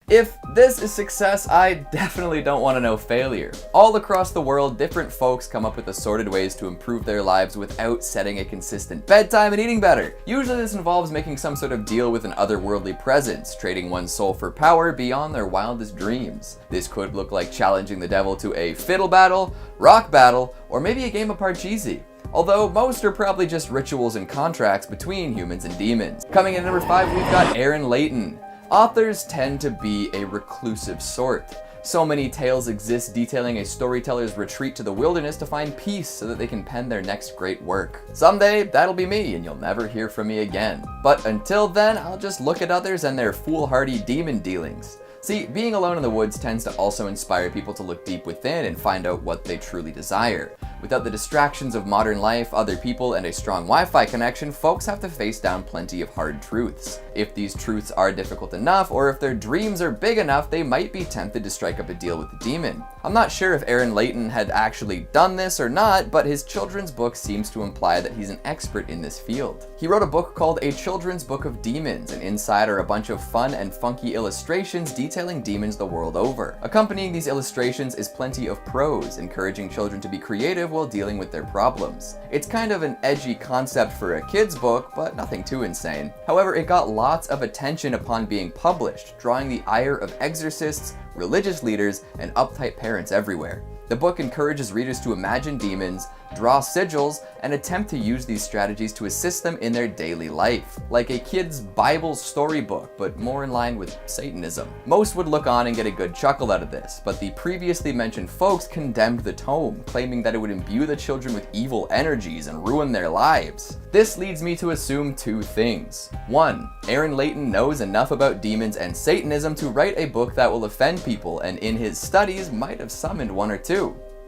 If this is success, I definitely don't want to know failure. All across the world, different folks come up with assorted ways to improve their lives without setting a consistent bedtime and eating better. Usually this involves making some sort of deal with an otherworldly presence, trading one's soul for power beyond their wildest dreams. This could look like challenging the devil to a fiddle battle, rock battle, or maybe a game of Parcheesi. Although most are probably just rituals and contracts between humans and demons. Coming in at number 5, we've got Aaron Layton. Authors tend to be a reclusive sort. So many tales exist detailing a storyteller's retreat to the wilderness to find peace so that they can pen their next great work. Someday, that'll be me and you'll never hear from me again. But until then, I'll just look at others and their foolhardy demon dealings. See, being alone in the woods tends to also inspire people to look deep within and find out what they truly desire. Without the distractions of modern life, other people, and a strong Wi-Fi connection, folks have to face down plenty of hard truths. If these truths are difficult enough, or if their dreams are big enough, they might be tempted to strike up a deal with the demon. I'm not sure if Aaron Layton had actually done this or not, but his children's book seems to imply that he's an expert in this field. He wrote a book called A Children's Book of Demons, and inside are a bunch of fun and funky illustrations detailing demons the world over. Accompanying these illustrations is plenty of prose, encouraging children to be creative while dealing with their problems. It's kind of an edgy concept for a kid's book, but nothing too insane. However, it got lots of attention upon being published, drawing the ire of exorcists, religious leaders, and uptight parents everywhere. The book encourages readers to imagine demons, draw sigils, and attempt to use these strategies to assist them in their daily life, like a kid's Bible storybook, but more in line with Satanism. Most would look on and get a good chuckle out of this, but the previously mentioned folks condemned the tome, claiming that it would imbue the children with evil energies and ruin their lives. This leads me to assume two things. 1. Aaron Layton knows enough about demons and Satanism to write a book that will offend people, and in his studies might have summoned one or two.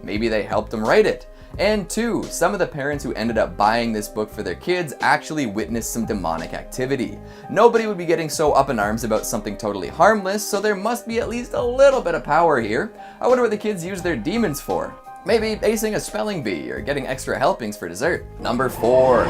Maybe they helped him write it. And 2, some of the parents who ended up buying this book for their kids actually witnessed some demonic activity. Nobody would be getting so up in arms about something totally harmless, so there must be at least a little bit of power here. I wonder what the kids use their demons for. Maybe acing a spelling bee or getting extra helpings for dessert. Number 4,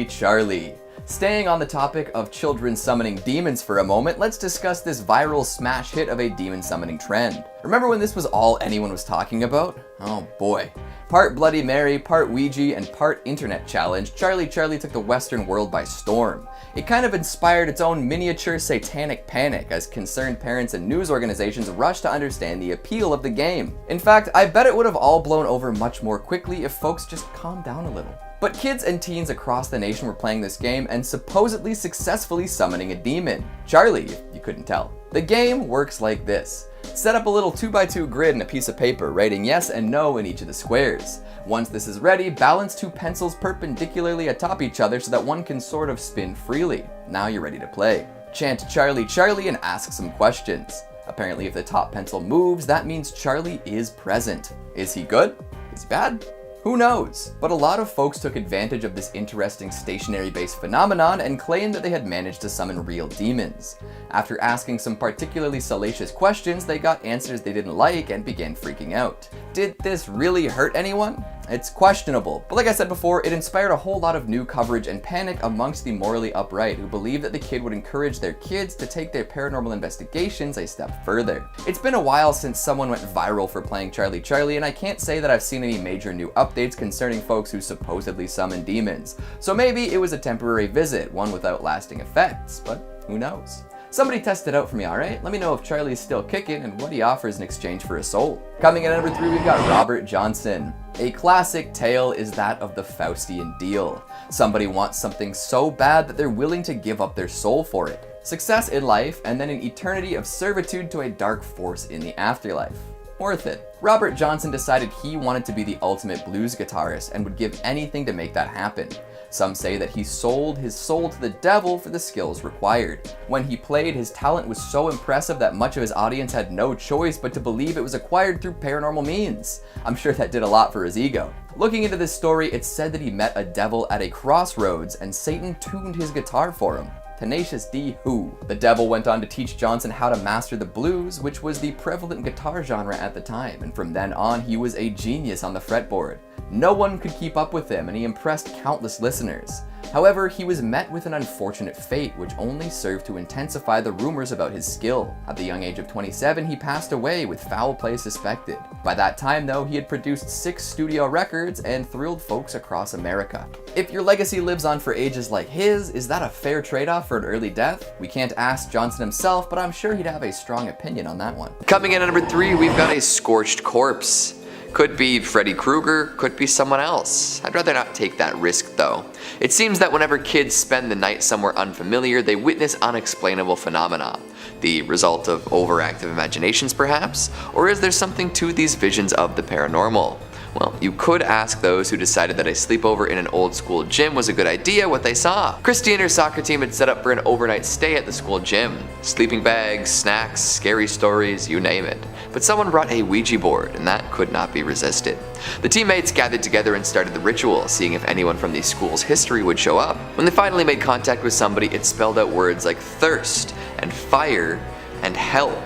Charlie. Staying on the topic of children summoning demons for a moment, let's discuss this viral smash hit of a demon summoning trend. Remember when this was all anyone was talking about? Oh boy. Part Bloody Mary, part Ouija, and part internet challenge, Charlie took the Western world by storm. It kind of inspired its own miniature satanic panic as concerned parents and news organizations rushed to understand the appeal of the game. In fact, I bet it would have all blown over much more quickly if folks just calmed down a little. But kids and teens across the nation were playing this game and supposedly successfully summoning a demon. Charlie, if you couldn't tell. The game works like this. Set up a little 2x2 grid and a piece of paper, writing yes and no in each of the squares. Once this is ready, balance 2 pencils perpendicularly atop each other so that one can sort of spin freely. Now you're ready to play. Chant Charlie and ask some questions. Apparently if the top pencil moves, that means Charlie is present. Is he good? Is he bad? Who knows? But a lot of folks took advantage of this interesting stationary-based phenomenon and claimed that they had managed to summon real demons. After asking some particularly salacious questions, they got answers they didn't like and began freaking out. Did this really hurt anyone? It's questionable, but like I said before, it inspired a whole lot of new coverage and panic amongst the morally upright who believed that the kid would encourage their kids to take their paranormal investigations a step further. It's been a while since someone went viral for playing Charlie, and I can't say that I've seen any major new updates concerning folks who supposedly summon demons. So maybe it was a temporary visit, one without lasting effects, but who knows? Somebody test it out for me, alright? Let me know if Charlie's still kicking and what he offers in exchange for a soul. Coming in at number 3, we've got Robert Johnson. A classic tale is that of the Faustian deal. Somebody wants something so bad that they're willing to give up their soul for it. Success in life, and then an eternity of servitude to a dark force in the afterlife. Worth it. Robert Johnson decided he wanted to be the ultimate blues guitarist and would give anything to make that happen. Some say that he sold his soul to the devil for the skills required. When he played, his talent was so impressive that much of his audience had no choice but to believe it was acquired through paranormal means. I'm sure that did a lot for his ego. Looking into this story, it's said that he met a devil at a crossroads and Satan tuned his guitar for him. Tenacious D who. The devil went on to teach Johnson how to master the blues, which was the prevalent guitar genre at the time, and from then on he was a genius on the fretboard. No one could keep up with him, and he impressed countless listeners. However, he was met with an unfortunate fate, which only served to intensify the rumors about his skill. At the young age of 27, he passed away with foul play suspected. By that time, though, he had produced 6 studio records and thrilled folks across America. If your legacy lives on for ages like his, is that a fair trade-off for an early death? We can't ask Johnson himself, but I'm sure he'd have a strong opinion on that one. Coming in at number 3, we've got a scorched corpse. Could be Freddy Krueger, could be someone else. I'd rather not take that risk though. It seems that whenever kids spend the night somewhere unfamiliar, they witness unexplainable phenomena. The result of overactive imaginations perhaps? Or is there something to these visions of the paranormal? Well, you could ask those who decided that a sleepover in an old school gym was a good idea what they saw. Christy and her soccer team had set up for an overnight stay at the school gym. Sleeping bags, snacks, scary stories, you name it. But someone brought a Ouija board, and that could not be resisted. The teammates gathered together and started the ritual, seeing if anyone from the school's history would show up. When they finally made contact with somebody, it spelled out words like thirst, and fire, and help.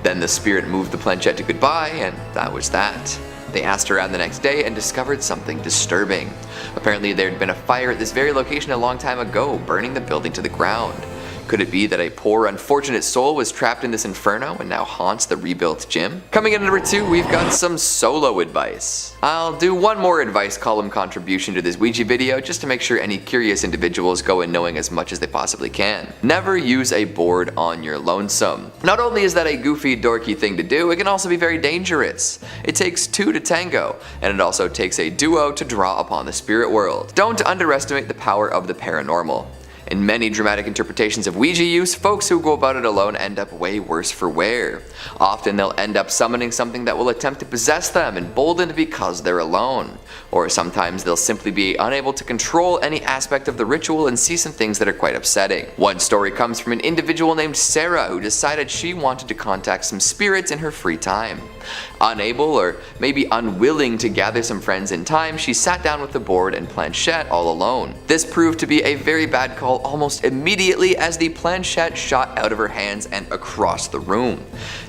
Then the spirit moved the planchette to goodbye, and that was that. They asked around the next day and discovered something disturbing. Apparently there had been a fire at this very location a long time ago, burning the building to the ground. Could it be that a poor, unfortunate soul was trapped in this inferno and now haunts the rebuilt gym? Coming in at number 2, we've got some solo advice. I'll do one more advice column contribution to this Ouija video just to make sure any curious individuals go in knowing as much as they possibly can. Never use a board on your lonesome. Not only is that a goofy, dorky thing to do, it can also be very dangerous. It takes 2 to tango, and it also takes a duo to draw upon the spirit world. Don't underestimate the power of the paranormal. In many dramatic interpretations of Ouija use, folks who go about it alone end up way worse for wear. Often they'll end up summoning something that will attempt to possess them, emboldened because they're alone. Or sometimes they'll simply be unable to control any aspect of the ritual and see some things that are quite upsetting. One story comes from an individual named Sarah who decided she wanted to contact some spirits in her free time. Unable, or maybe unwilling to gather some friends in time, she sat down with the board and planchette all alone. This proved to be a very bad call almost immediately as the planchette shot out of her hands and across the room.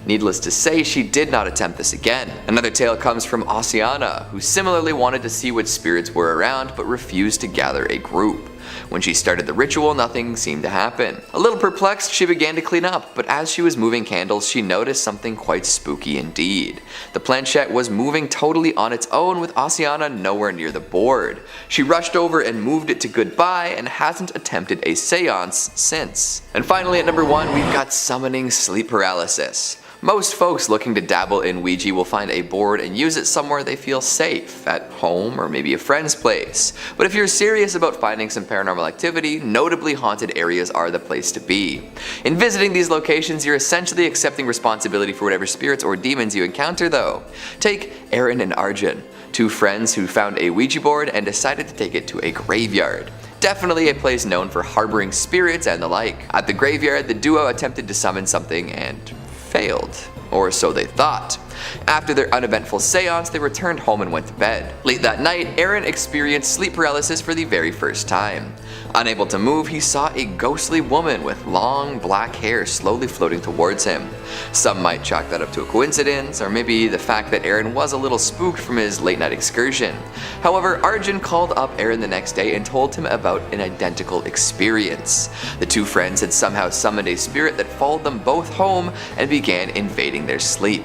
Needless to say, she did not attempt this again. Another tale comes from Oceana, who similarly wanted to see what spirits were around but refused to gather a group. When she started the ritual, nothing seemed to happen. A little perplexed, she began to clean up, but as she was moving candles, she noticed something quite spooky indeed. The planchette was moving totally on its own with Oceana nowhere near the board. She rushed over and moved it to goodbye and hasn't attempted a seance since. And finally at number 1, we've got summoning sleep paralysis. Most folks looking to dabble in Ouija will find a board and use it somewhere they feel safe, at home or maybe a friend's place. But if you're serious about finding some paranormal activity, notably haunted areas are the place to be. In visiting these locations, you're essentially accepting responsibility for whatever spirits or demons you encounter though. Take Aaron and Arjun, 2 friends who found a Ouija board and decided to take it to a graveyard. Definitely a place known for harboring spirits and the like. At the graveyard, the duo attempted to summon something and failed, or so they thought. After their uneventful seance, they returned home and went to bed. Late that night, Aaron experienced sleep paralysis for the very first time. Unable to move, he saw a ghostly woman with long black hair slowly floating towards him. Some might chalk that up to a coincidence, or maybe the fact that Aaron was a little spooked from his late night excursion. However, Arjun called up Aaron the next day and told him about an identical experience. The 2 friends had somehow summoned a spirit that followed them both home and began invading their sleep.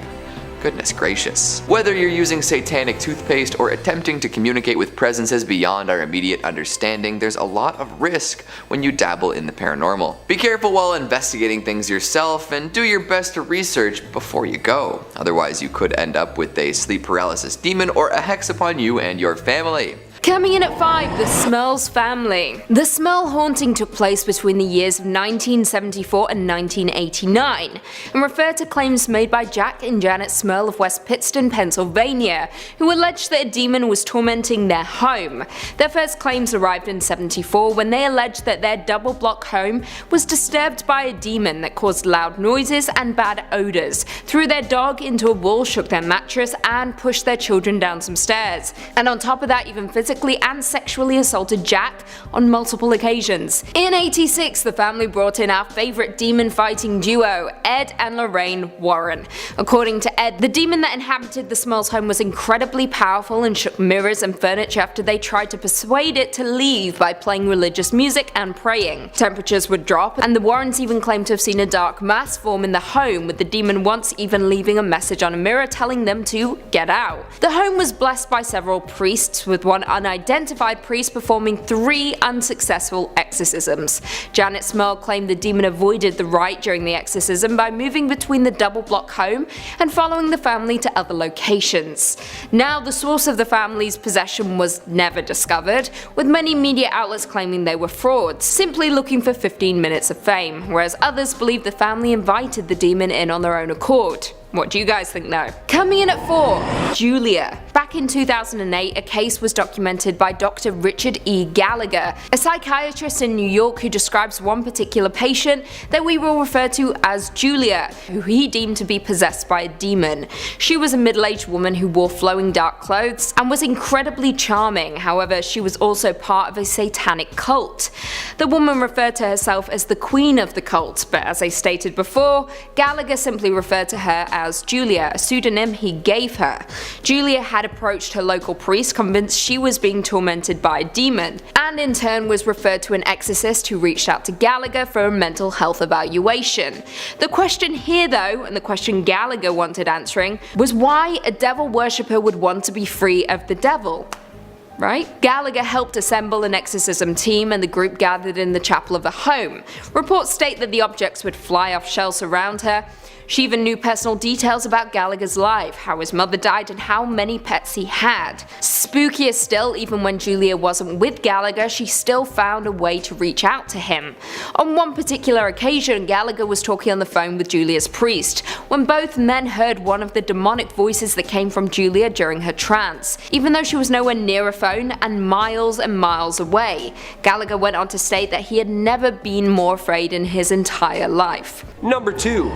Goodness gracious. Whether you're using satanic toothpaste or attempting to communicate with presences beyond our immediate understanding, there's a lot of risk when you dabble in the paranormal. Be careful while investigating things yourself and do your best to research before you go. Otherwise you could end up with a sleep paralysis demon or a hex upon you and your family. Coming in at 5, the Smurl's family. The Smurl haunting took place between the years of 1974 and 1989, and referred to claims made by Jack and Janet Smurl of West Pittston, Pennsylvania, who alleged that a demon was tormenting their home. Their first claims arrived in 74 when they alleged that their double-block home was disturbed by a demon that caused loud noises and bad odors, threw their dog into a wall, shook their mattress, and pushed their children down some stairs. And on top of that, even physically physically and sexually assaulted Jack on multiple occasions. In '86, the family brought in our favorite demon fighting duo, Ed and Lorraine Warren. According to Ed, the demon that inhabited the Smurls' home was incredibly powerful and shook mirrors and furniture after they tried to persuade it to leave by playing religious music and praying. Temperatures would drop, and the Warrens even claimed to have seen a dark mass form in the home, with the demon once even leaving a message on a mirror telling them to get out. The home was blessed by several priests, with one unidentified priest performing 3 unsuccessful exorcisms. Janet Smurl claimed the demon avoided the rite during the exorcism by moving between the double-block home and following the family to other locations. Now, the source of the family's possession was never discovered, with many media outlets claiming they were frauds, simply looking for 15 minutes of fame, whereas others believe the family invited the demon in on their own accord. What do you guys think though? Coming in at 4, Julia. Back in 2008, a case was documented by Dr. Richard E. Gallagher, a psychiatrist in New York who describes one particular patient that we will refer to as Julia, who he deemed to be possessed by a demon. She was a middle-aged woman who wore flowing dark clothes and was incredibly charming. However, she was also part of a satanic cult. The woman referred to herself as the queen of the cult, but as I stated before, Gallagher simply referred to her as Julia, a pseudonym he gave her. Julia had approached her local priest, convinced she was being tormented by a demon, and in turn was referred to an exorcist who reached out to Gallagher for a mental health evaluation. The question here though, and the question Gallagher wanted answering, was why a devil worshipper would want to be free of the devil. Right? Gallagher helped assemble an exorcism team, and the group gathered in the chapel of the home. Reports state that the objects would fly off shelves around her. She even knew personal details about Gallagher's life, how his mother died and how many pets he had. Spookier still, even when Julia wasn't with Gallagher, she still found a way to reach out to him. On one particular occasion, Gallagher was talking on the phone with Julia's priest, when both men heard one of the demonic voices that came from Julia during her trance, even though she was nowhere near a phone and miles away. Gallagher went on to state that he had never been more afraid in his entire life. Number 2.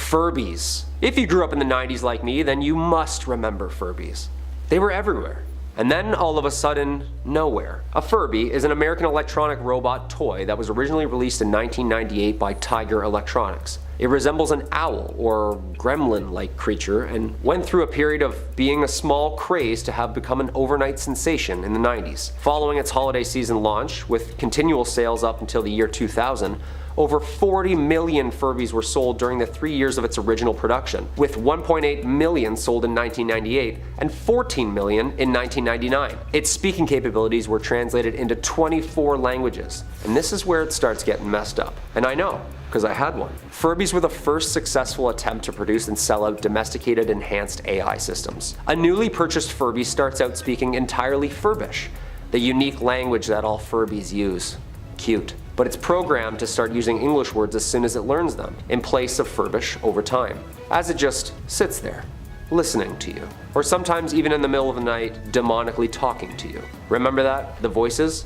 Furbies. If you grew up in the 90s like me, then you must remember Furbies. They were everywhere. And then all of a sudden, nowhere. A Furby is an American electronic robot toy that was originally released in 1998 by Tiger Electronics. It resembles an owl or gremlin-like creature and went through a period of being a small craze to have become an overnight sensation in the 90s. Following its holiday season launch, with continual sales up until the year 2000, over 40 million Furbies were sold during the 3 years of its original production, with 1.8 million sold in 1998 and 14 million in 1999. Its speaking capabilities were translated into 24 languages, and this is where it starts getting messed up. And I know, because I had one. Furbies were the first successful attempt to produce and sell out domesticated enhanced AI systems. A newly purchased Furby starts out speaking entirely Furbish, the unique language that all Furbies use. Cute. But it's programmed to start using English words as soon as it learns them, in place of Furbish over time, as it just sits there, listening to you. Or sometimes even in the middle of the night, demonically talking to you. Remember that? The voices?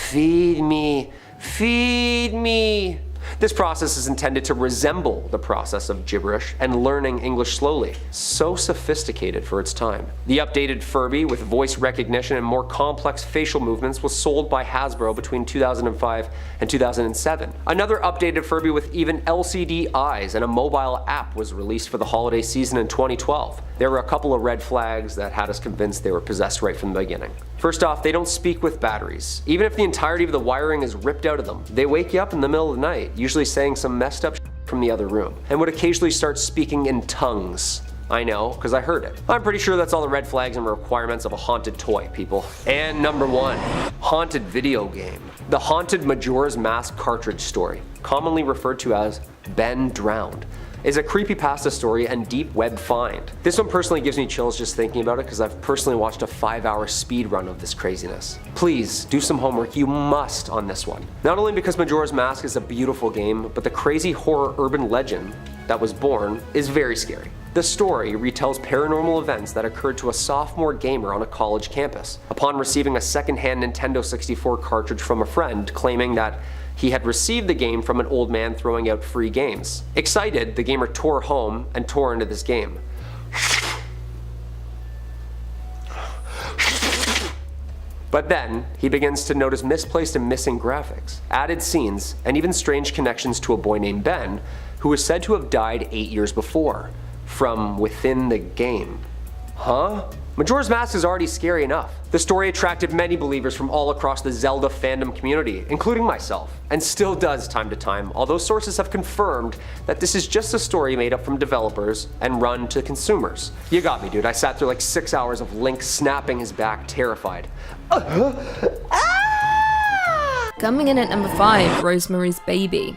Feed me, feed me. This process is intended to resemble the process of gibberish and learning English slowly. So sophisticated for its time. The updated Furby with voice recognition and more complex facial movements was sold by Hasbro between 2005 and 2007. Another updated Furby with even LCD eyes and a mobile app was released for the holiday season in 2012. There were a couple of red flags that had us convinced they were possessed right from the beginning. First off, they don't speak with batteries. Even if the entirety of the wiring is ripped out of them, they wake you up in the middle of the night, usually saying some messed up shit from the other room, and would occasionally start speaking in tongues. I know, because I heard it. I'm pretty sure that's all the red flags and requirements of a haunted toy, people. And number 1, haunted video game. The Haunted Majora's Mask cartridge story, commonly referred to as Ben Drowned, is a creepypasta story and deep web find. This one personally gives me chills just thinking about it because I've personally watched a 5-hour speed run of this craziness. Please, do some homework, you must, on this one. Not only because Majora's Mask is a beautiful game, but the crazy horror urban legend that was born is very scary. The story retells paranormal events that occurred to a sophomore gamer on a college campus, upon receiving a second-hand Nintendo 64 cartridge from a friend claiming that he had received the game from an old man throwing out free games. Excited, the gamer tore home and tore into this game. But then, he begins to notice misplaced and missing graphics, added scenes, and even strange connections to a boy named Ben, who was said to have died 8 years before, from within the game. Huh? Majora's Mask is already scary enough. The story attracted many believers from all across the Zelda fandom community, including myself, and still does time to time, although sources have confirmed that this is just a story made up from developers and run to consumers. You got me, dude. I sat through like 6 hours of Link snapping his back, terrified. Coming in at number 5, Rosemary's Baby.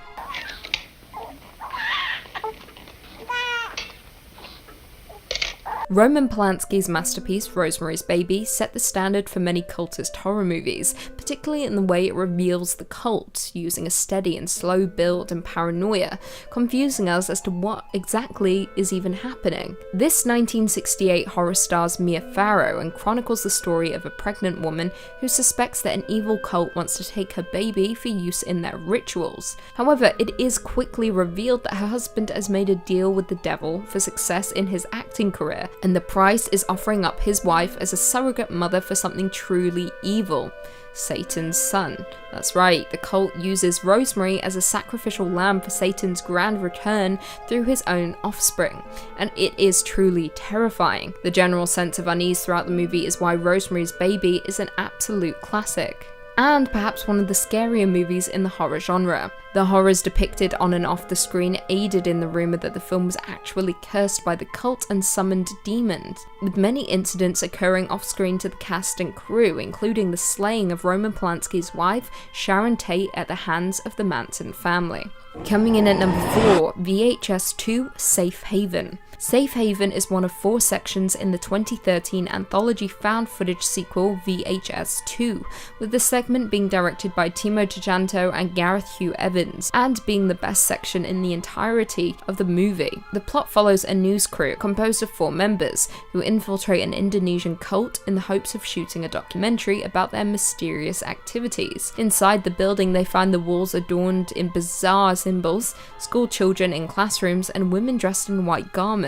Roman Polanski's masterpiece, Rosemary's Baby, set the standard for many cultist horror movies, particularly in the way it reveals the cult, using a steady and slow build and paranoia, confusing us as to what exactly is even happening. This 1968 horror stars Mia Farrow and chronicles the story of a pregnant woman who suspects that an evil cult wants to take her baby for use in their rituals. However, it is quickly revealed that her husband has made a deal with the devil for success in his acting career, and the price is offering up his wife as a surrogate mother for something truly evil. Satan's son. That's right, the cult uses Rosemary as a sacrificial lamb for Satan's grand return through his own offspring, and it is truly terrifying. The general sense of unease throughout the movie is why Rosemary's Baby is an absolute classic, and perhaps one of the scarier movies in the horror genre. The horrors depicted on and off the screen aided in the rumour that the film was actually cursed by the cult and summoned demons, with many incidents occurring off-screen to the cast and crew, including the slaying of Roman Polanski's wife, Sharon Tate, at the hands of the Manson family. Coming in at number 4, VHS 2 Safe Haven. Safe Haven is one of 4 sections in the 2013 anthology found footage sequel VHS 2, with the segment being directed by Timo Tjahjanto and Gareth Hugh Evans, and being the best section in the entirety of the movie. The plot follows a news crew composed of 4 members who infiltrate an Indonesian cult in the hopes of shooting a documentary about their mysterious activities. Inside the building, they find the walls adorned in bizarre symbols, school children in classrooms, and women dressed in white garments.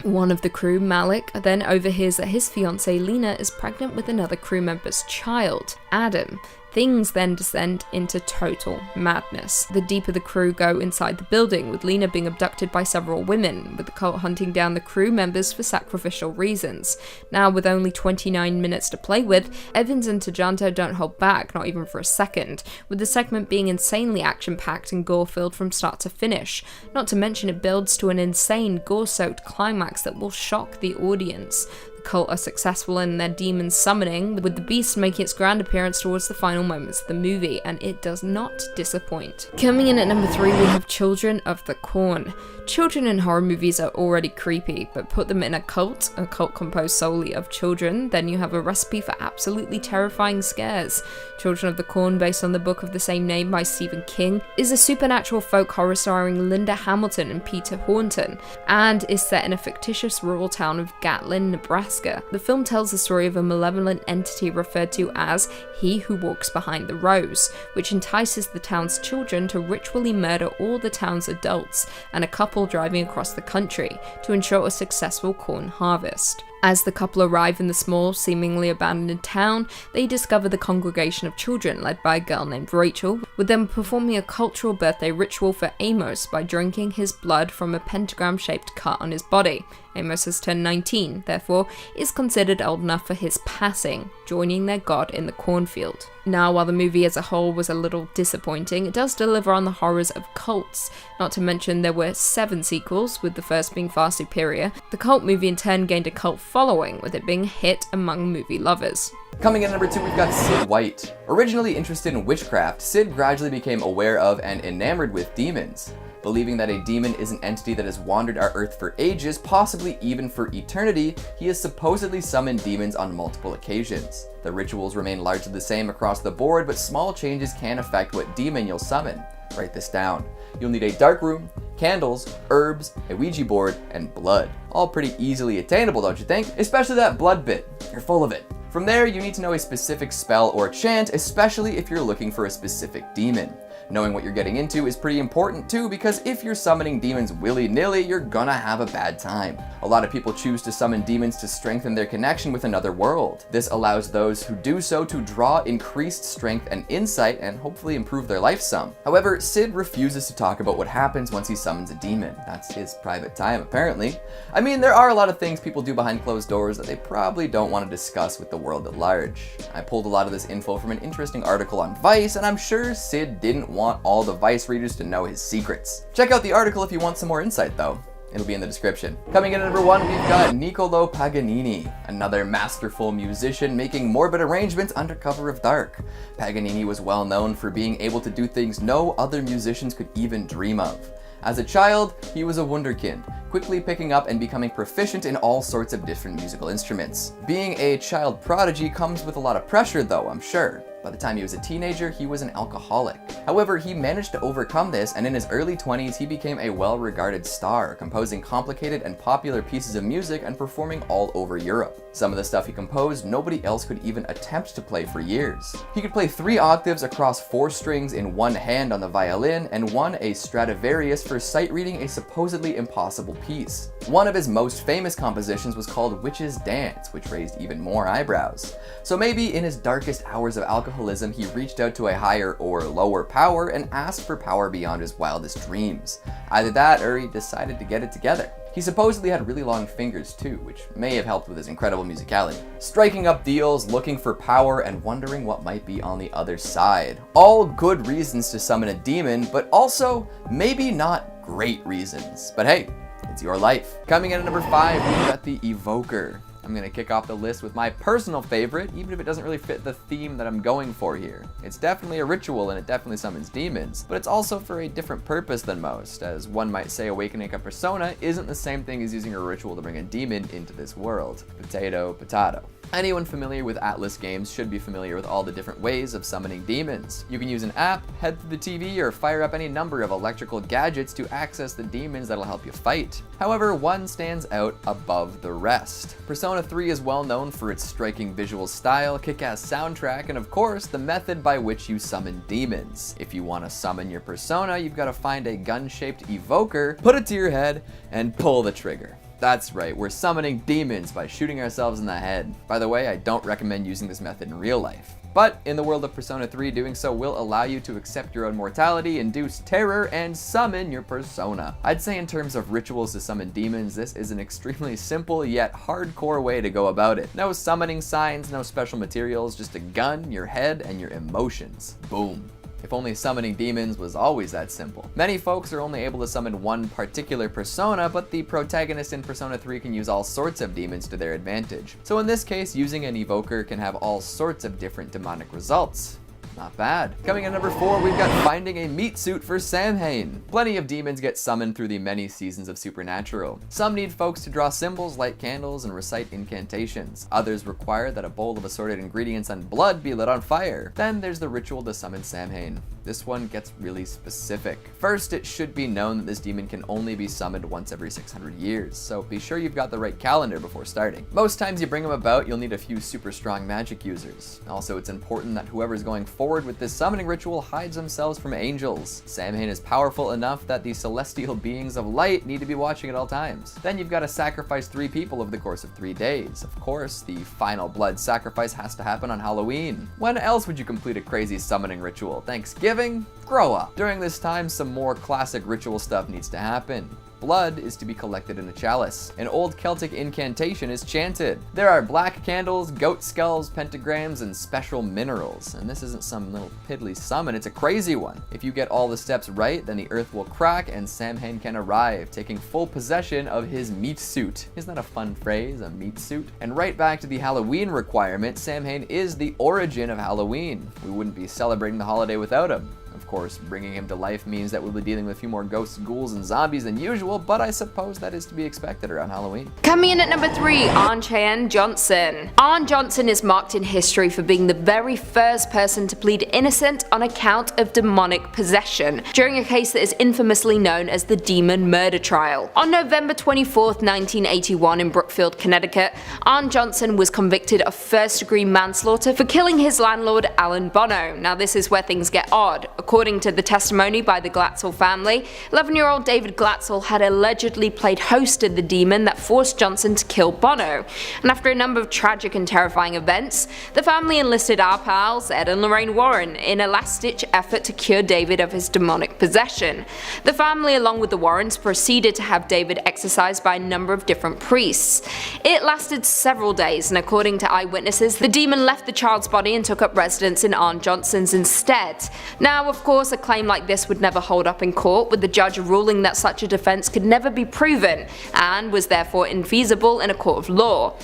One of the crew, Malik, then overhears that his fiancée Lena is pregnant with another crew member's child, Adam. Things then descend into total madness. The deeper the crew go inside the building, with Lena being abducted by several women, with the cult hunting down the crew members for sacrificial reasons. Now, with only 29 minutes to play with, Evans and Tjahjanto don't hold back, not even for a second, with the segment being insanely action-packed and gore-filled from start to finish. Not to mention it builds to an insane, gore-soaked climax that will shock the audience. The cult are successful in their demon summoning, with the beast making its grand appearance towards the final moments of the movie, and it does not disappoint. Coming in at number 3, we have Children of the Corn. Children in horror movies are already creepy, but put them in a cult composed solely of children, then you have a recipe for absolutely terrifying scares. Children of the Corn, based on the book of the same name by Stephen King, is a supernatural folk horror starring Linda Hamilton and Peter Horton, and is set in a fictitious rural town of Gatlin, Nebraska. The film tells the story of a malevolent entity referred to as He Who Walks Behind the Rose, which entices the town's children to ritually murder all the town's adults and a couple driving across the country to ensure a successful corn harvest. As the couple arrive in the small, seemingly abandoned town, they discover the congregation of children led by a girl named Rachel, with them performing a cultural birthday ritual for Amos by drinking his blood from a pentagram-shaped cut on his body. Amos has turned 19, therefore is considered old enough for his passing, joining their god in the cornfield. Now, while the movie as a whole was a little disappointing, it does deliver on the horrors of cults. Not to mention there were 7 sequels, with the first being far superior. The cult movie in turn gained a cult following, with it being a hit among movie lovers. Coming in at number 2, we've got Sid White. Originally interested in witchcraft, Sid gradually became aware of and enamored with demons. Believing that a demon is an entity that has wandered our Earth for ages, possibly even for eternity, he has supposedly summoned demons on multiple occasions. The rituals remain largely the same across the board, but small changes can affect what demon you'll summon. Write this down. You'll need a dark room, candles, herbs, a Ouija board, and blood. All pretty easily attainable, don't you think? Especially that blood bit. You're full of it. From there, you need to know a specific spell or chant, especially if you're looking for a specific demon. Knowing what you're getting into is pretty important too, because if you're summoning demons willy-nilly, you're gonna have a bad time. A lot of people choose to summon demons to strengthen their connection with another world. This allows those who do so to draw increased strength and insight and hopefully improve their life some. However, Sid refuses to talk about what happens once he summons a demon. That's his private time, apparently. I mean, there are a lot of things people do behind closed doors that they probably don't want to discuss with the world at large. I pulled a lot of this info from an interesting article on Vice, and I'm sure Sid didn't want all the Vice readers to know his secrets. Check out the article if you want some more insight though. It'll be in the description. Coming in at number 1, we've got Niccolo Paganini, another masterful musician making morbid arrangements under cover of dark. Paganini was well known for being able to do things no other musicians could even dream of. As a child, he was a wunderkind, quickly picking up and becoming proficient in all sorts of different musical instruments. Being a child prodigy comes with a lot of pressure though, I'm sure. By the time he was a teenager, he was an alcoholic. However, he managed to overcome this, and in his early 20s, he became a well-regarded star, composing complicated and popular pieces of music and performing all over Europe. Some of the stuff he composed, nobody else could even attempt to play for years. He could play 3 octaves across 4 strings in one hand on the violin, and won a Stradivarius for sight reading a supposedly impossible piece. One of his most famous compositions was called Witch's Dance, which raised even more eyebrows. So maybe in his darkest hours of alcoholism, he reached out to a higher or lower power and asked for power beyond his wildest dreams. Either that, or he decided to get it together. He supposedly had really long fingers too, which may have helped with his incredible musicality. Striking up deals, looking for power, and wondering what might be on the other side. All good reasons to summon a demon, but also maybe not great reasons. But hey, it's your life. Coming in at number 5, we've got the evoker. I'm gonna kick off the list with my personal favorite, even if it doesn't really fit the theme that I'm going for here. It's definitely a ritual and it definitely summons demons, but it's also for a different purpose than most, as one might say awakening a persona isn't the same thing as using a ritual to bring a demon into this world. Potato, potato. Anyone familiar with Atlas games should be familiar with all the different ways of summoning demons. You can use an app, head to the TV, or fire up any number of electrical gadgets to access the demons that'll help you fight. However, one stands out above the rest. Persona 3 is well known for its striking visual style, kick-ass soundtrack, and of course, the method by which you summon demons. If you want to summon your persona, you've got to find a gun-shaped evoker, put it to your head, and pull the trigger. That's right, we're summoning demons by shooting ourselves in the head. By the way, I don't recommend using this method in real life. But in the world of Persona 3, doing so will allow you to accept your own mortality, induce terror, and summon your persona. I'd say in terms of rituals to summon demons, this is an extremely simple yet hardcore way to go about it. No summoning signs, no special materials, just a gun, your head, and your emotions. Boom. If only summoning demons was always that simple. Many folks are only able to summon one particular persona, but the protagonist in Persona 3 can use all sorts of demons to their advantage. So in this case, using an evoker can have all sorts of different demonic results. Not bad. Coming in number 4, we've got finding a meat suit for Samhain. Plenty of demons get summoned through the many seasons of Supernatural. Some need folks to draw symbols, light candles, and recite incantations. Others require that a bowl of assorted ingredients and blood be lit on fire. Then there's the ritual to summon Samhain. This one gets really specific. First, it should be known that this demon can only be summoned once every 600 years, so be sure you've got the right calendar before starting. Most times you bring them about, you'll need a few super strong magic users. Also, it's important that whoever's going forward with this summoning ritual hides themselves from angels. Samhain is powerful enough that the celestial beings of light need to be watching at all times. Then you've got to sacrifice 3 people over the course of 3 days. Of course, the final blood sacrifice has to happen on Halloween. When else would you complete a crazy summoning ritual? Thanksgiving? Grow up. During this time, some more classic ritual stuff needs to happen. Blood is to be collected in a chalice. An old Celtic incantation is chanted. There are black candles, goat skulls, pentagrams, and special minerals. And this isn't some little piddly summon, it's a crazy one. If you get all the steps right, then the earth will crack and Samhain can arrive, taking full possession of his meat suit. Isn't that a fun phrase, a meat suit? And right back to the Halloween requirement, Samhain is the origin of Halloween. We wouldn't be celebrating the holiday without him. Of course, bringing him to life means that we'll be dealing with a few more ghosts, ghouls, and zombies than usual, but I suppose that is to be expected around Halloween. Coming in at number 3, Arn Johnson. Arn Johnson is marked in history for being the very first person to plead innocent on account of demonic possession, during a case that is infamously known as the Demon Murder Trial. On November 24th, 1981 in Brookfield, Connecticut, Arn Johnson was convicted of first-degree manslaughter for killing his landlord, Alan Bono. Now this is where things get odd. According to the testimony by the Glatzel family, 11-year-old David Glatzel had allegedly played host to the demon that forced Johnson to kill Bono, and after a number of tragic and terrifying events, the family enlisted our pals Ed and Lorraine Warren in a last-ditch effort to cure David of his demonic possession. The family, along with the Warrens, proceeded to have David exorcised by a number of different priests. It lasted several days, and according to eyewitnesses, the demon left the child's body and took up residence in Aunt Johnson's instead. Now, of course, a claim like this would never hold up in court, with the judge ruling that such a defense could never be proven, and was therefore infeasible in a court of law.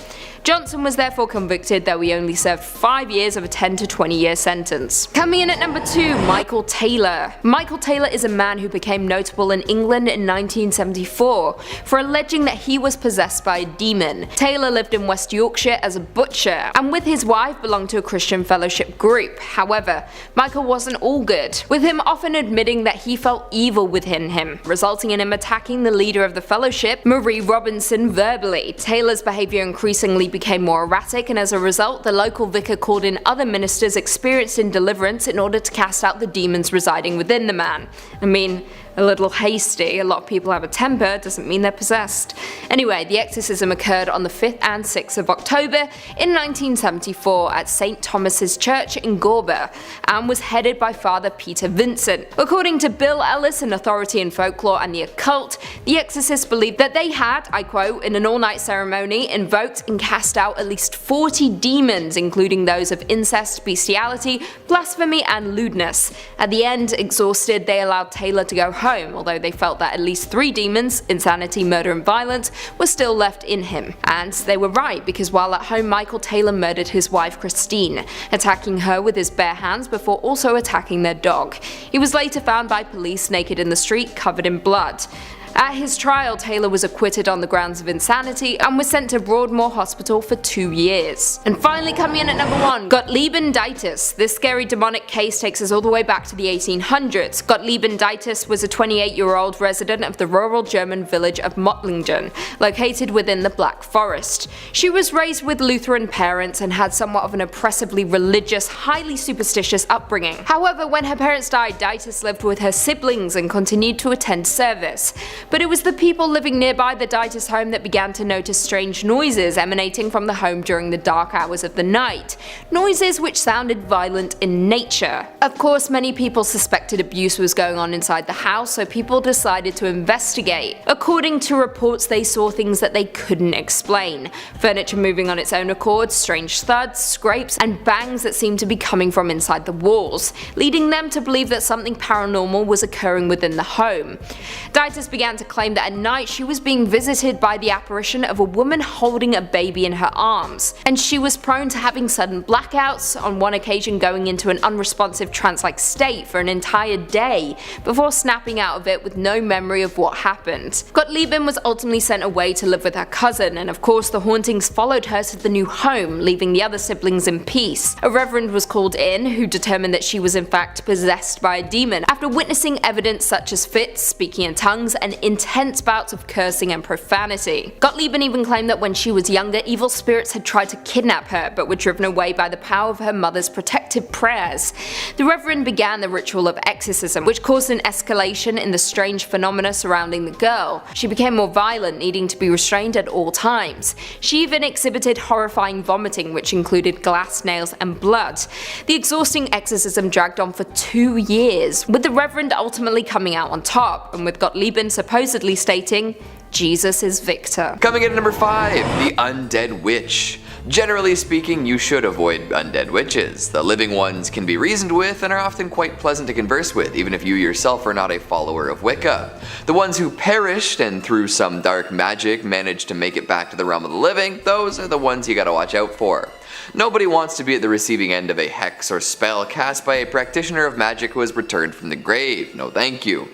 Johnson was therefore convicted, though he only served 5 years of a 10 to 20 year sentence. Coming in at number 2, Michael Taylor. Michael Taylor is a man who became notable in England in 1974 for alleging that he was possessed by a demon. Taylor lived in West Yorkshire as a butcher, and with his wife belonged to a Christian fellowship group. However, Michael wasn't all good, with him often admitting that he felt evil within him, resulting in him attacking the leader of the fellowship, Marie Robinson, verbally. Taylor's behaviour increasingly became more erratic, and as a result, the local vicar called in other ministers experienced in deliverance in order to cast out the demons residing within the man. I mean, a little hasty. A lot of people have a temper, doesn't mean they're possessed. Anyway, the exorcism occurred on the 5th and 6th of October in 1974 at St. Thomas's Church in Gorber, and was headed by Father Peter Vincent. According to Bill Ellis, an authority in folklore and the occult, the exorcists believed that they had, I quote, in an all-night ceremony, invoked and cast out at least 40 demons, including those of incest, bestiality, blasphemy, and lewdness. At the end, exhausted, they allowed Taylor to go home, although they felt that at least 3 demons, insanity, murder, and violence, were still left in him. And they were right, because while at home, Michael Taylor murdered his wife Christine, attacking her with his bare hands before also attacking their dog. He was later found by police naked in the street, covered in blood. At his trial, Taylor was acquitted on the grounds of insanity and was sent to Broadmoor Hospital for 2 years. And finally, coming in at number 1, Gottlieb and Dittus. This scary demonic case takes us all the way back to the 1800s. Gottlieb and Dittus was a 28-year-old resident of the rural German village of Mottlingen, located within the Black Forest. She was raised with Lutheran parents and had somewhat of an oppressively religious, highly superstitious upbringing. However, when her parents died, Dittus lived with her siblings and continued to attend service. But it was the people living nearby the Dittus home that began to notice strange noises emanating from the home during the dark hours of the night. Noises which sounded violent in nature. Of course, many people suspected abuse was going on inside the house, so people decided to investigate. According to reports, they saw things that they couldn't explain. Furniture moving on its own accord, strange thuds, scrapes, and bangs that seemed to be coming from inside the walls, leading them to believe that something paranormal was occurring within the home. Dittus began to claim that at night she was being visited by the apparition of a woman holding a baby in her arms, and she was prone to having sudden blackouts, on one occasion going into an unresponsive trance-like state for an entire day, before snapping out of it with no memory of what happened. Gottlieben was ultimately sent away to live with her cousin, and of course the hauntings followed her to the new home, leaving the other siblings in peace. A reverend was called in, who determined that she was in fact possessed by a demon, after witnessing evidence such as fits, speaking in tongues, and intense bouts of cursing and profanity. Gottlieben even claimed that when she was younger, evil spirits had tried to kidnap her, but were driven away by the power of her mother's protective prayers. The Reverend began the ritual of exorcism, which caused an escalation in the strange phenomena surrounding the girl. She became more violent, needing to be restrained at all times. She even exhibited horrifying vomiting, which included glass, nails, and blood. The exhausting exorcism dragged on for 2 years, with the Reverend ultimately coming out on top, and with Gottlieben supposedly stating, "Jesus is victor." Coming in at number 5, the Undead Witch. Generally speaking, you should avoid undead witches. The living ones can be reasoned with and are often quite pleasant to converse with, even if you yourself are not a follower of Wicca. The ones who perished and through some dark magic managed to make it back to the realm of the living, those are the ones you gotta watch out for. Nobody wants to be at the receiving end of a hex or spell cast by a practitioner of magic who has returned from the grave. No thank you.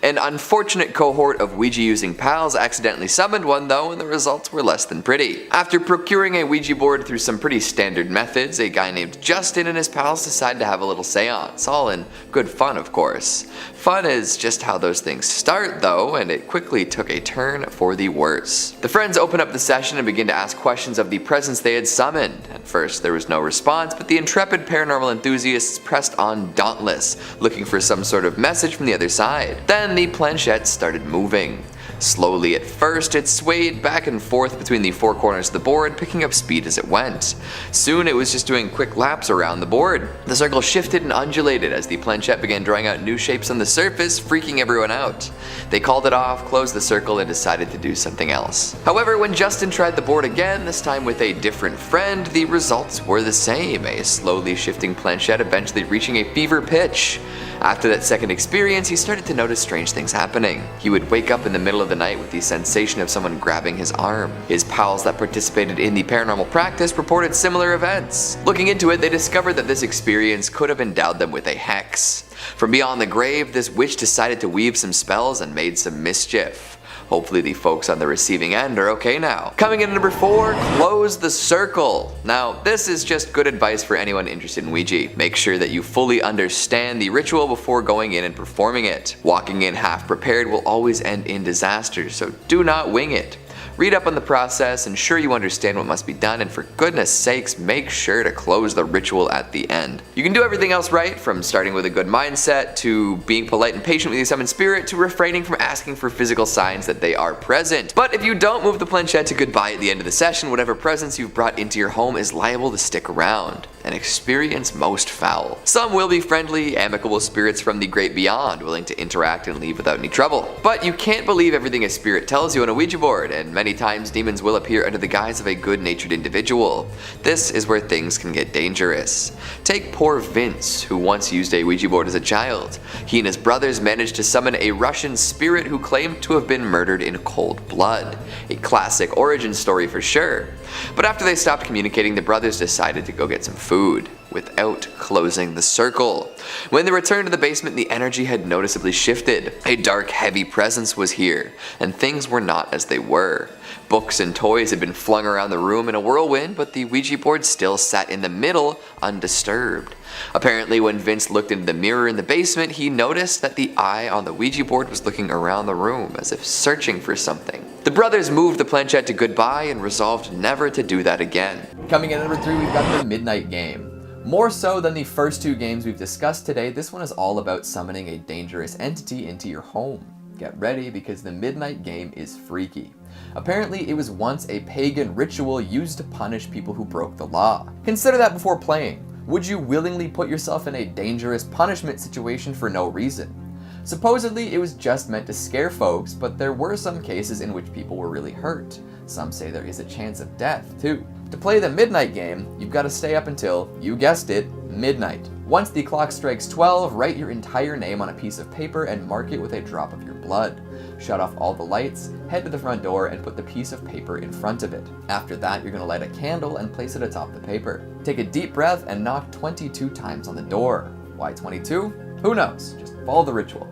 An unfortunate cohort of Ouija using pals accidentally summoned one though, and the results were less than pretty. After procuring a Ouija board through some pretty standard methods, a guy named Justin and his pals decided to have a little seance, all in good fun of course. Fun is just how those things start though, and it quickly took a turn for the worse. The friends open up the session and begin to ask questions of the presence they had summoned, and At first, there was no response, but the intrepid paranormal enthusiasts pressed on dauntless, looking for some sort of message from the other side. Then the planchette started moving. Slowly at first, it swayed back and forth between the four corners of the board, picking up speed as it went. Soon it was just doing quick laps around the board. The circle shifted and undulated as the planchette began drawing out new shapes on the surface, freaking everyone out. They called it off, closed the circle, and decided to do something else. However, when Justin tried the board again, this time with a different friend, the results were the same, a slowly shifting planchette eventually reaching a fever pitch. After that second experience, he started to notice strange things happening. He would wake up in the middle of the night with the sensation of someone grabbing his arm. His pals that participated in the paranormal practice reported similar events. Looking into it, they discovered that this experience could have endowed them with a hex. From beyond the grave, this witch decided to weave some spells and made some mischief. Hopefully the folks on the receiving end are okay now. Coming in at number 4, close the circle. Now, this is just good advice for anyone interested in Ouija. Make sure that you fully understand the ritual before going in and performing it. Walking in half prepared will always end in disaster, so do not wing it. Read up on the process, ensure you understand what must be done, and for goodness sakes, make sure to close the ritual at the end. You can do everything else right, from starting with a good mindset, to being polite and patient with your summoned spirit, to refraining from asking for physical signs that they are present. But if you don't move the planchette to goodbye at the end of the session, whatever presence you've brought into your home is liable to stick around. An experience most foul. Some will be friendly, amicable spirits from the great beyond, willing to interact and leave without any trouble. But you can't believe everything a spirit tells you on a Ouija board, and many times demons will appear under the guise of a good-natured individual. This is where things can get dangerous. Take poor Vince, who once used a Ouija board as a child. He and his brothers managed to summon a Russian spirit who claimed to have been murdered in cold blood. A classic origin story for sure. But after they stopped communicating, the brothers decided to go get some food, without closing the circle. When they returned to the basement, the energy had noticeably shifted. A dark, heavy presence was here, and things were not as they were. Books and toys had been flung around the room in a whirlwind, but the Ouija board still sat in the middle, undisturbed. Apparently, when Vince looked into the mirror in the basement, he noticed that the eye on the Ouija board was looking around the room, as if searching for something. The brothers moved the planchette to goodbye and resolved never to do that again. Coming in at number 3, we've got the Midnight Game. More so than the first 2 games we've discussed today, this one is all about summoning a dangerous entity into your home. Get ready, because the Midnight Game is freaky. Apparently, it was once a pagan ritual used to punish people who broke the law. Consider that before playing. Would you willingly put yourself in a dangerous punishment situation for no reason? Supposedly, it was just meant to scare folks, but there were some cases in which people were really hurt. Some say there is a chance of death, too. To play the Midnight Game, you've got to stay up until, you guessed it, midnight. Once the clock strikes 12, write your entire name on a piece of paper and mark it with a drop of your blood. Shut off all the lights, head to the front door, and put the piece of paper in front of it. After that, you're going to light a candle and place it atop the paper. Take a deep breath and knock 22 times on the door. Why 22? Who knows? Just follow the ritual.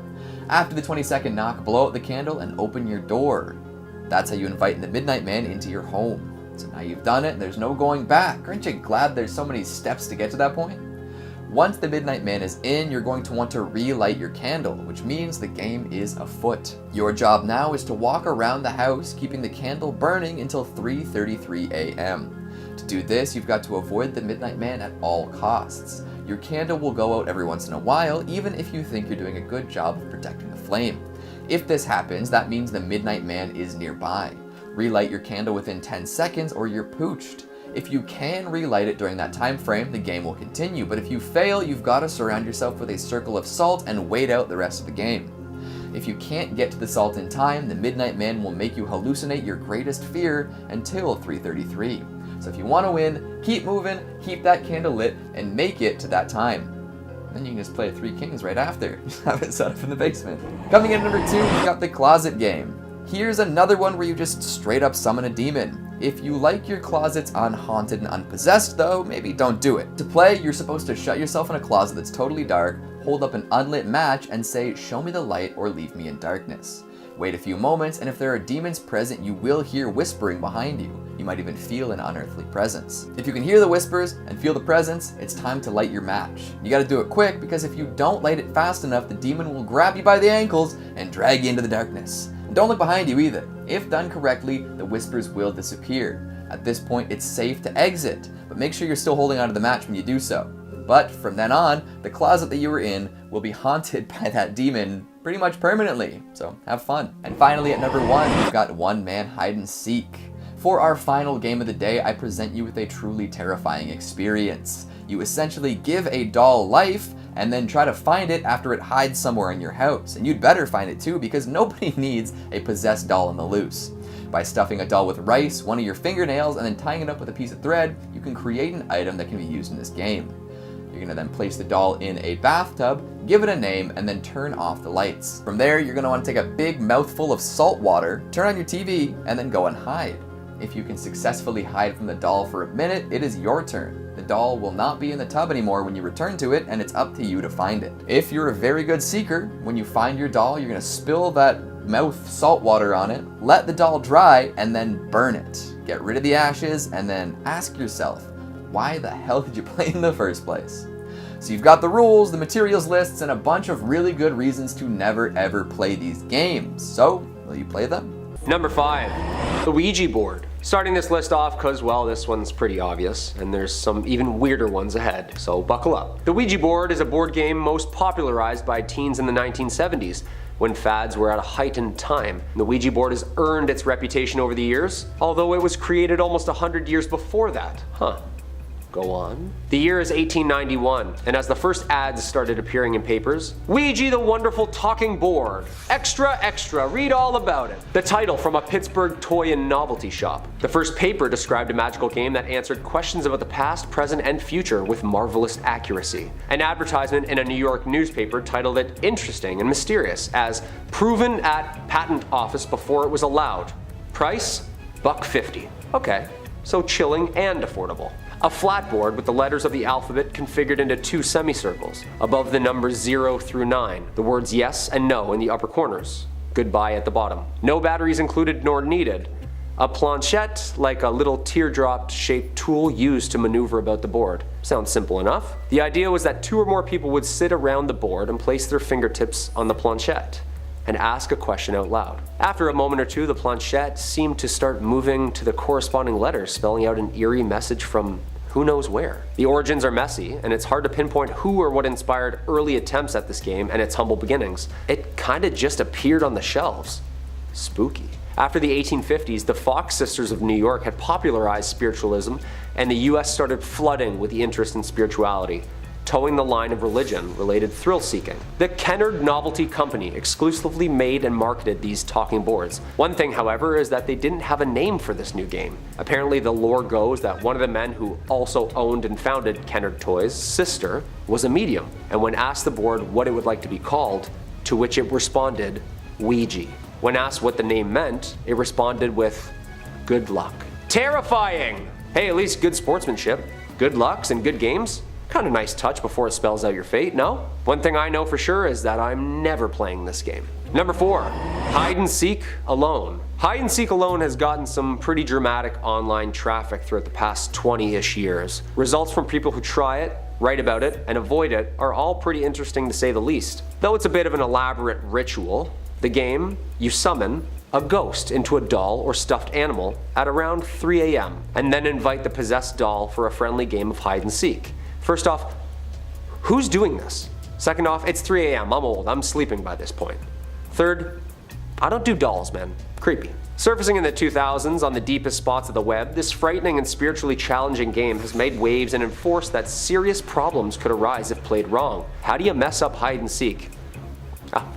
After the 22nd knock, blow out the candle and open your door. That's how you invite the Midnight Man into your home. So now you've done it, there's no going back. Aren't you glad there's so many steps to get to that point? Once the Midnight Man is in, you're going to want to relight your candle, which means the game is afoot. Your job now is to walk around the house, keeping the candle burning until 3:33 a.m. To do this, you've got to avoid the Midnight Man at all costs. Your candle will go out every once in a while, even if you think you're doing a good job of protecting the flame. If this happens, that means the Midnight Man is nearby. Relight your candle within 10 seconds or you're pooched. If you can relight it during that time frame, the game will continue, but if you fail, you've got to surround yourself with a circle of salt and wait out the rest of the game. If you can't get to the salt in time, the Midnight Man will make you hallucinate your greatest fear until 3:33. So if you want to win, keep moving, keep that candle lit, and make it to that time. Then you can just play 3 Kings right after. Just have it set up in the basement. Coming in at number 2, we've got the Closet Game. Here's another one where you just straight up summon a demon. If you like your closets unhaunted and unpossessed though, maybe don't do it. To play, you're supposed to shut yourself in a closet that's totally dark, hold up an unlit match, and say, "Show me the light or leave me in darkness." Wait a few moments, and if there are demons present, you will hear whispering behind you. You might even feel an unearthly presence. If you can hear the whispers and feel the presence, it's time to light your match. You gotta do it quick, because if you don't light it fast enough, the demon will grab you by the ankles and drag you into the darkness. Don't look behind you either. If done correctly, the whispers will disappear. At this point, it's safe to exit, but make sure you're still holding onto the match when you do so. But from then on, the closet that you were in will be haunted by that demon pretty much permanently, so have fun. And finally, at number 1, we've got One Man Hide and Seek. For our final game of the day, I present you with a truly terrifying experience. You essentially give a doll life, and then try to find it after it hides somewhere in your house. And you'd better find it too, because nobody needs a possessed doll on the loose. By stuffing a doll with rice, one of your fingernails, and then tying it up with a piece of thread, you can create an item that can be used in this game. You're gonna then place the doll in a bathtub, give it a name, and then turn off the lights. From there, you're gonna wanna take a big mouthful of salt water, turn on your TV, and then go and hide. If you can successfully hide from the doll for a minute, it is your turn. The doll will not be in the tub anymore when you return to it, and it's up to you to find it. If you're a very good seeker, when you find your doll, you're gonna spill that mouth salt water on it, let the doll dry, and then burn it. Get rid of the ashes, and then ask yourself, why the hell did you play in the first place? So you've got the rules, the materials lists, and a bunch of really good reasons to never ever play these games. So, will you play them? Number 5, the Ouija board. Starting this list off because, well, this one's pretty obvious, and there's some even weirder ones ahead, so buckle up. The Ouija board is a board game most popularized by teens in the 1970s, when fads were at a heightened time. The Ouija board has earned its reputation over the years, although it was created almost 100 years before that. Go on. The year is 1891, and as the first ads started appearing in papers, Ouija the wonderful talking board. Extra, extra, read all about it. The title from a Pittsburgh toy and novelty shop. The first paper described a magical game that answered questions about the past, present, and future with marvelous accuracy. An advertisement in a New York newspaper titled it interesting and mysterious as proven at patent office before it was allowed. Price? $1.50. Okay, so chilling and affordable. A flat board with the letters of the alphabet configured into 2 semicircles, above the numbers 0 through 9, the words yes and no in the upper corners, goodbye at the bottom. No batteries included nor needed. A planchette, like a little teardrop shaped tool used to maneuver about the board. Sounds simple enough. The idea was that 2 or more people would sit around the board and place their fingertips on the planchette and ask a question out loud. After a moment or two, the planchette seemed to start moving to the corresponding letters, spelling out an eerie message from who knows where. The origins are messy, and it's hard to pinpoint who or what inspired early attempts at this game and its humble beginnings. It kinda just appeared on the shelves. Spooky. After the 1850s, the Fox sisters of New York had popularized spiritualism, and the US started flooding with the interest in spirituality, towing the line of religion-related thrill-seeking. The Kennard Novelty Company exclusively made and marketed these talking boards. One thing, however, is that they didn't have a name for this new game. Apparently, the lore goes that one of the men who also owned and founded Kennard Toys' sister was a medium, and when asked the board what it would like to be called, to which it responded, Ouija. When asked what the name meant, it responded with, good luck. Terrifying! Hey, at least good sportsmanship. Good lucks and good games? Kind of nice touch before it spells out your fate, no? One thing I know for sure is that I'm never playing this game. Number 4, hide and seek alone. Hide and seek alone has gotten some pretty dramatic online traffic throughout the past 20-ish years. Results from people who try it, write about it, and avoid it are all pretty interesting to say the least. Though it's a bit of an elaborate ritual, the game, you summon a ghost into a doll or stuffed animal at around 3 a.m. and then invite the possessed doll for a friendly game of hide and seek. First off, who's doing this? Second off, it's 3 a.m. I'm old. I'm sleeping by this point. Third, I don't do dolls, man. Creepy. Surfacing in the 2000s on the deepest spots of the web, this frightening and spiritually challenging game has made waves and enforced that serious problems could arise if played wrong. How do you mess up hide and seek?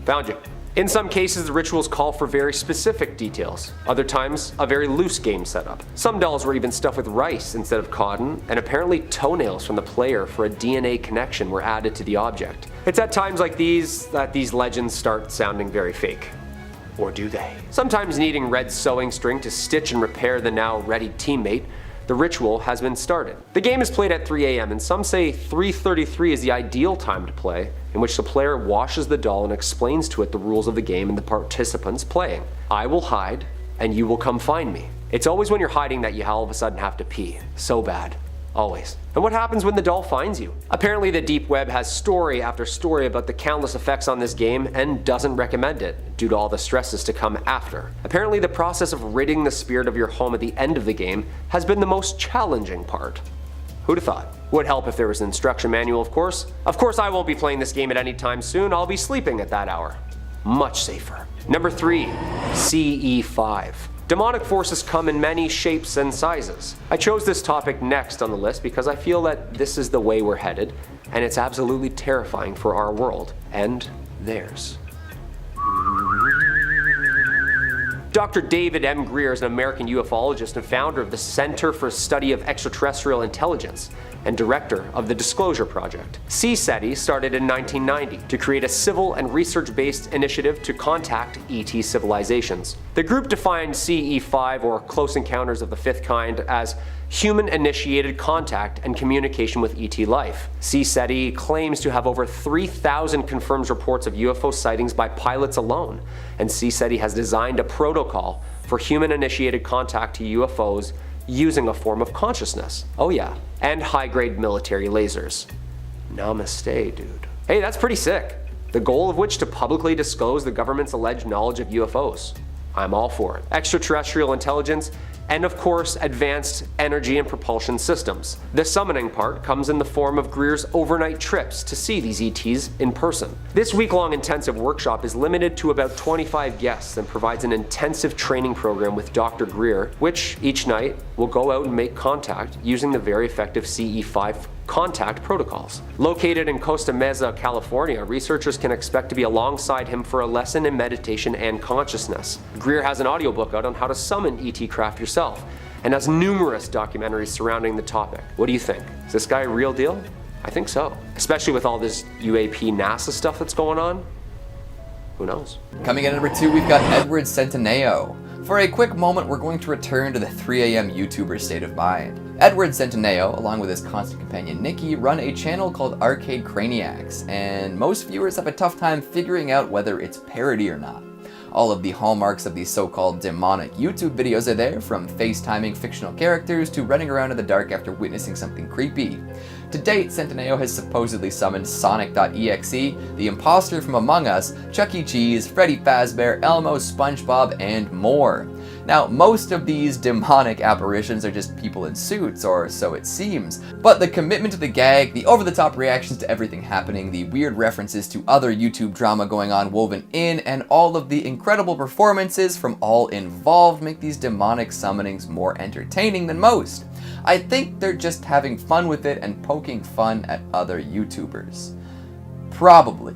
Found you. In some cases, the rituals call for very specific details. Other times, a very loose game setup. Some dolls were even stuffed with rice instead of cotton, and apparently toenails from the player for a DNA connection were added to the object. It's at times like these that these legends start sounding very fake. Or do they? Sometimes needing red sewing string to stitch and repair the now ready teammate, the ritual has been started. The game is played at 3 a.m. and some say 3:33 is the ideal time to play, in which the player washes the doll and explains to it the rules of the game and the participants playing. I will hide, and you will come find me. It's always when you're hiding that you all of a sudden have to pee. So bad. Always. And what happens when the doll finds you? Apparently the deep web has story after story about the countless effects on this game and doesn't recommend it, due to all the stresses to come after. Apparently the process of ridding the spirit of your home at the end of the game has been the most challenging part. Who'd have thought? Would help if there was an instruction manual, of course. Of course I won't be playing this game at any time soon, I'll be sleeping at that hour. Much safer. Number 3, CE5. Demonic forces come in many shapes and sizes. I chose this topic next on the list because I feel that this is the way we're headed, and it's absolutely terrifying for our world, and theirs. Dr. David M. Greer is an American ufologist and founder of the Center for Study of Extraterrestrial Intelligence and director of the Disclosure Project. CSETI started in 1990 to create a civil and research-based initiative to contact ET civilizations. The group defined CE5, or Close Encounters of the Fifth Kind, as human-initiated contact and communication with ET life. CSETI claims to have over 3,000 confirmed reports of UFO sightings by pilots alone, and CSETI has designed a protocol for human-initiated contact to UFOs using a form of consciousness. Oh yeah, and high-grade military lasers. Namaste, dude. Hey, that's pretty sick. The goal of which to publicly disclose the government's alleged knowledge of UFOs. I'm all for it. Extraterrestrial intelligence, and of course, advanced energy and propulsion systems. The summoning part comes in the form of Greer's overnight trips to see these ETs in person. This week-long intensive workshop is limited to about 25 guests and provides an intensive training program with Dr. Greer, which each night will go out and make contact using the very effective CE5 contact protocols. Located in Costa Mesa, California, researchers can expect to be alongside him for a lesson in meditation and consciousness. Greer has an audiobook out on how to summon ET craft yourself, and has numerous documentaries surrounding the topic. What do you think? Is this guy a real deal? I think so. Especially with all this UAP NASA stuff that's going on. Who knows? Coming in at number 2, we've got Edward Centineo. For a quick moment, we're going to return to the 3 a.m. YouTuber state of mind. Edward Centineo, along with his constant companion Nikki, run a channel called Arcade Craniacs, and most viewers have a tough time figuring out whether it's parody or not. All of the hallmarks of these so-called demonic YouTube videos are there, from FaceTiming fictional characters to running around in the dark after witnessing something creepy. To date, Centineo has supposedly summoned Sonic.exe, the imposter from Among Us, Chuck E. Cheese, Freddy Fazbear, Elmo, SpongeBob, and more. Now, most of these demonic apparitions are just people in suits, or so it seems, but the commitment to the gag, the over-the-top reactions to everything happening, the weird references to other YouTube drama going on woven in, and all of the incredible performances from all involved make these demonic summonings more entertaining than most. I think they're just having fun with it and poking fun at other YouTubers. Probably.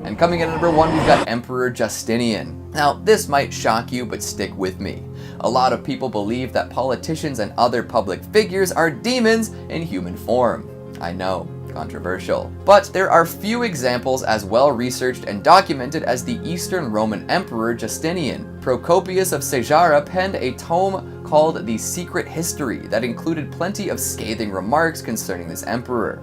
And coming in at number 1, we've got Emperor Justinian. Now, this might shock you, but stick with me. A lot of people believe that politicians and other public figures are demons in human form. I know, controversial. But there are few examples as well researched and documented as the Eastern Roman Emperor Justinian. Procopius of Sejarah penned a tome called The Secret History that included plenty of scathing remarks concerning this emperor.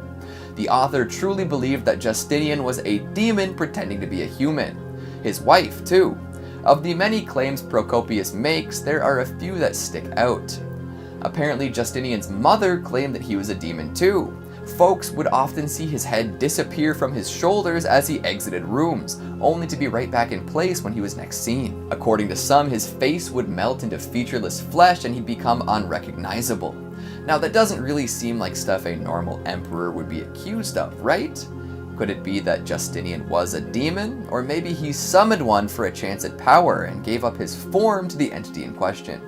The author truly believed that Justinian was a demon pretending to be a human. His wife, too. Of the many claims Procopius makes, there are a few that stick out. Apparently, Justinian's mother claimed that he was a demon too. Folks would often see his head disappear from his shoulders as he exited rooms, only to be right back in place when he was next seen. According to some, his face would melt into featureless flesh and he'd become unrecognizable. Now, that doesn't really seem like stuff a normal emperor would be accused of, right? Could it be that Justinian was a demon? Or maybe he summoned one for a chance at power and gave up his form to the entity in question?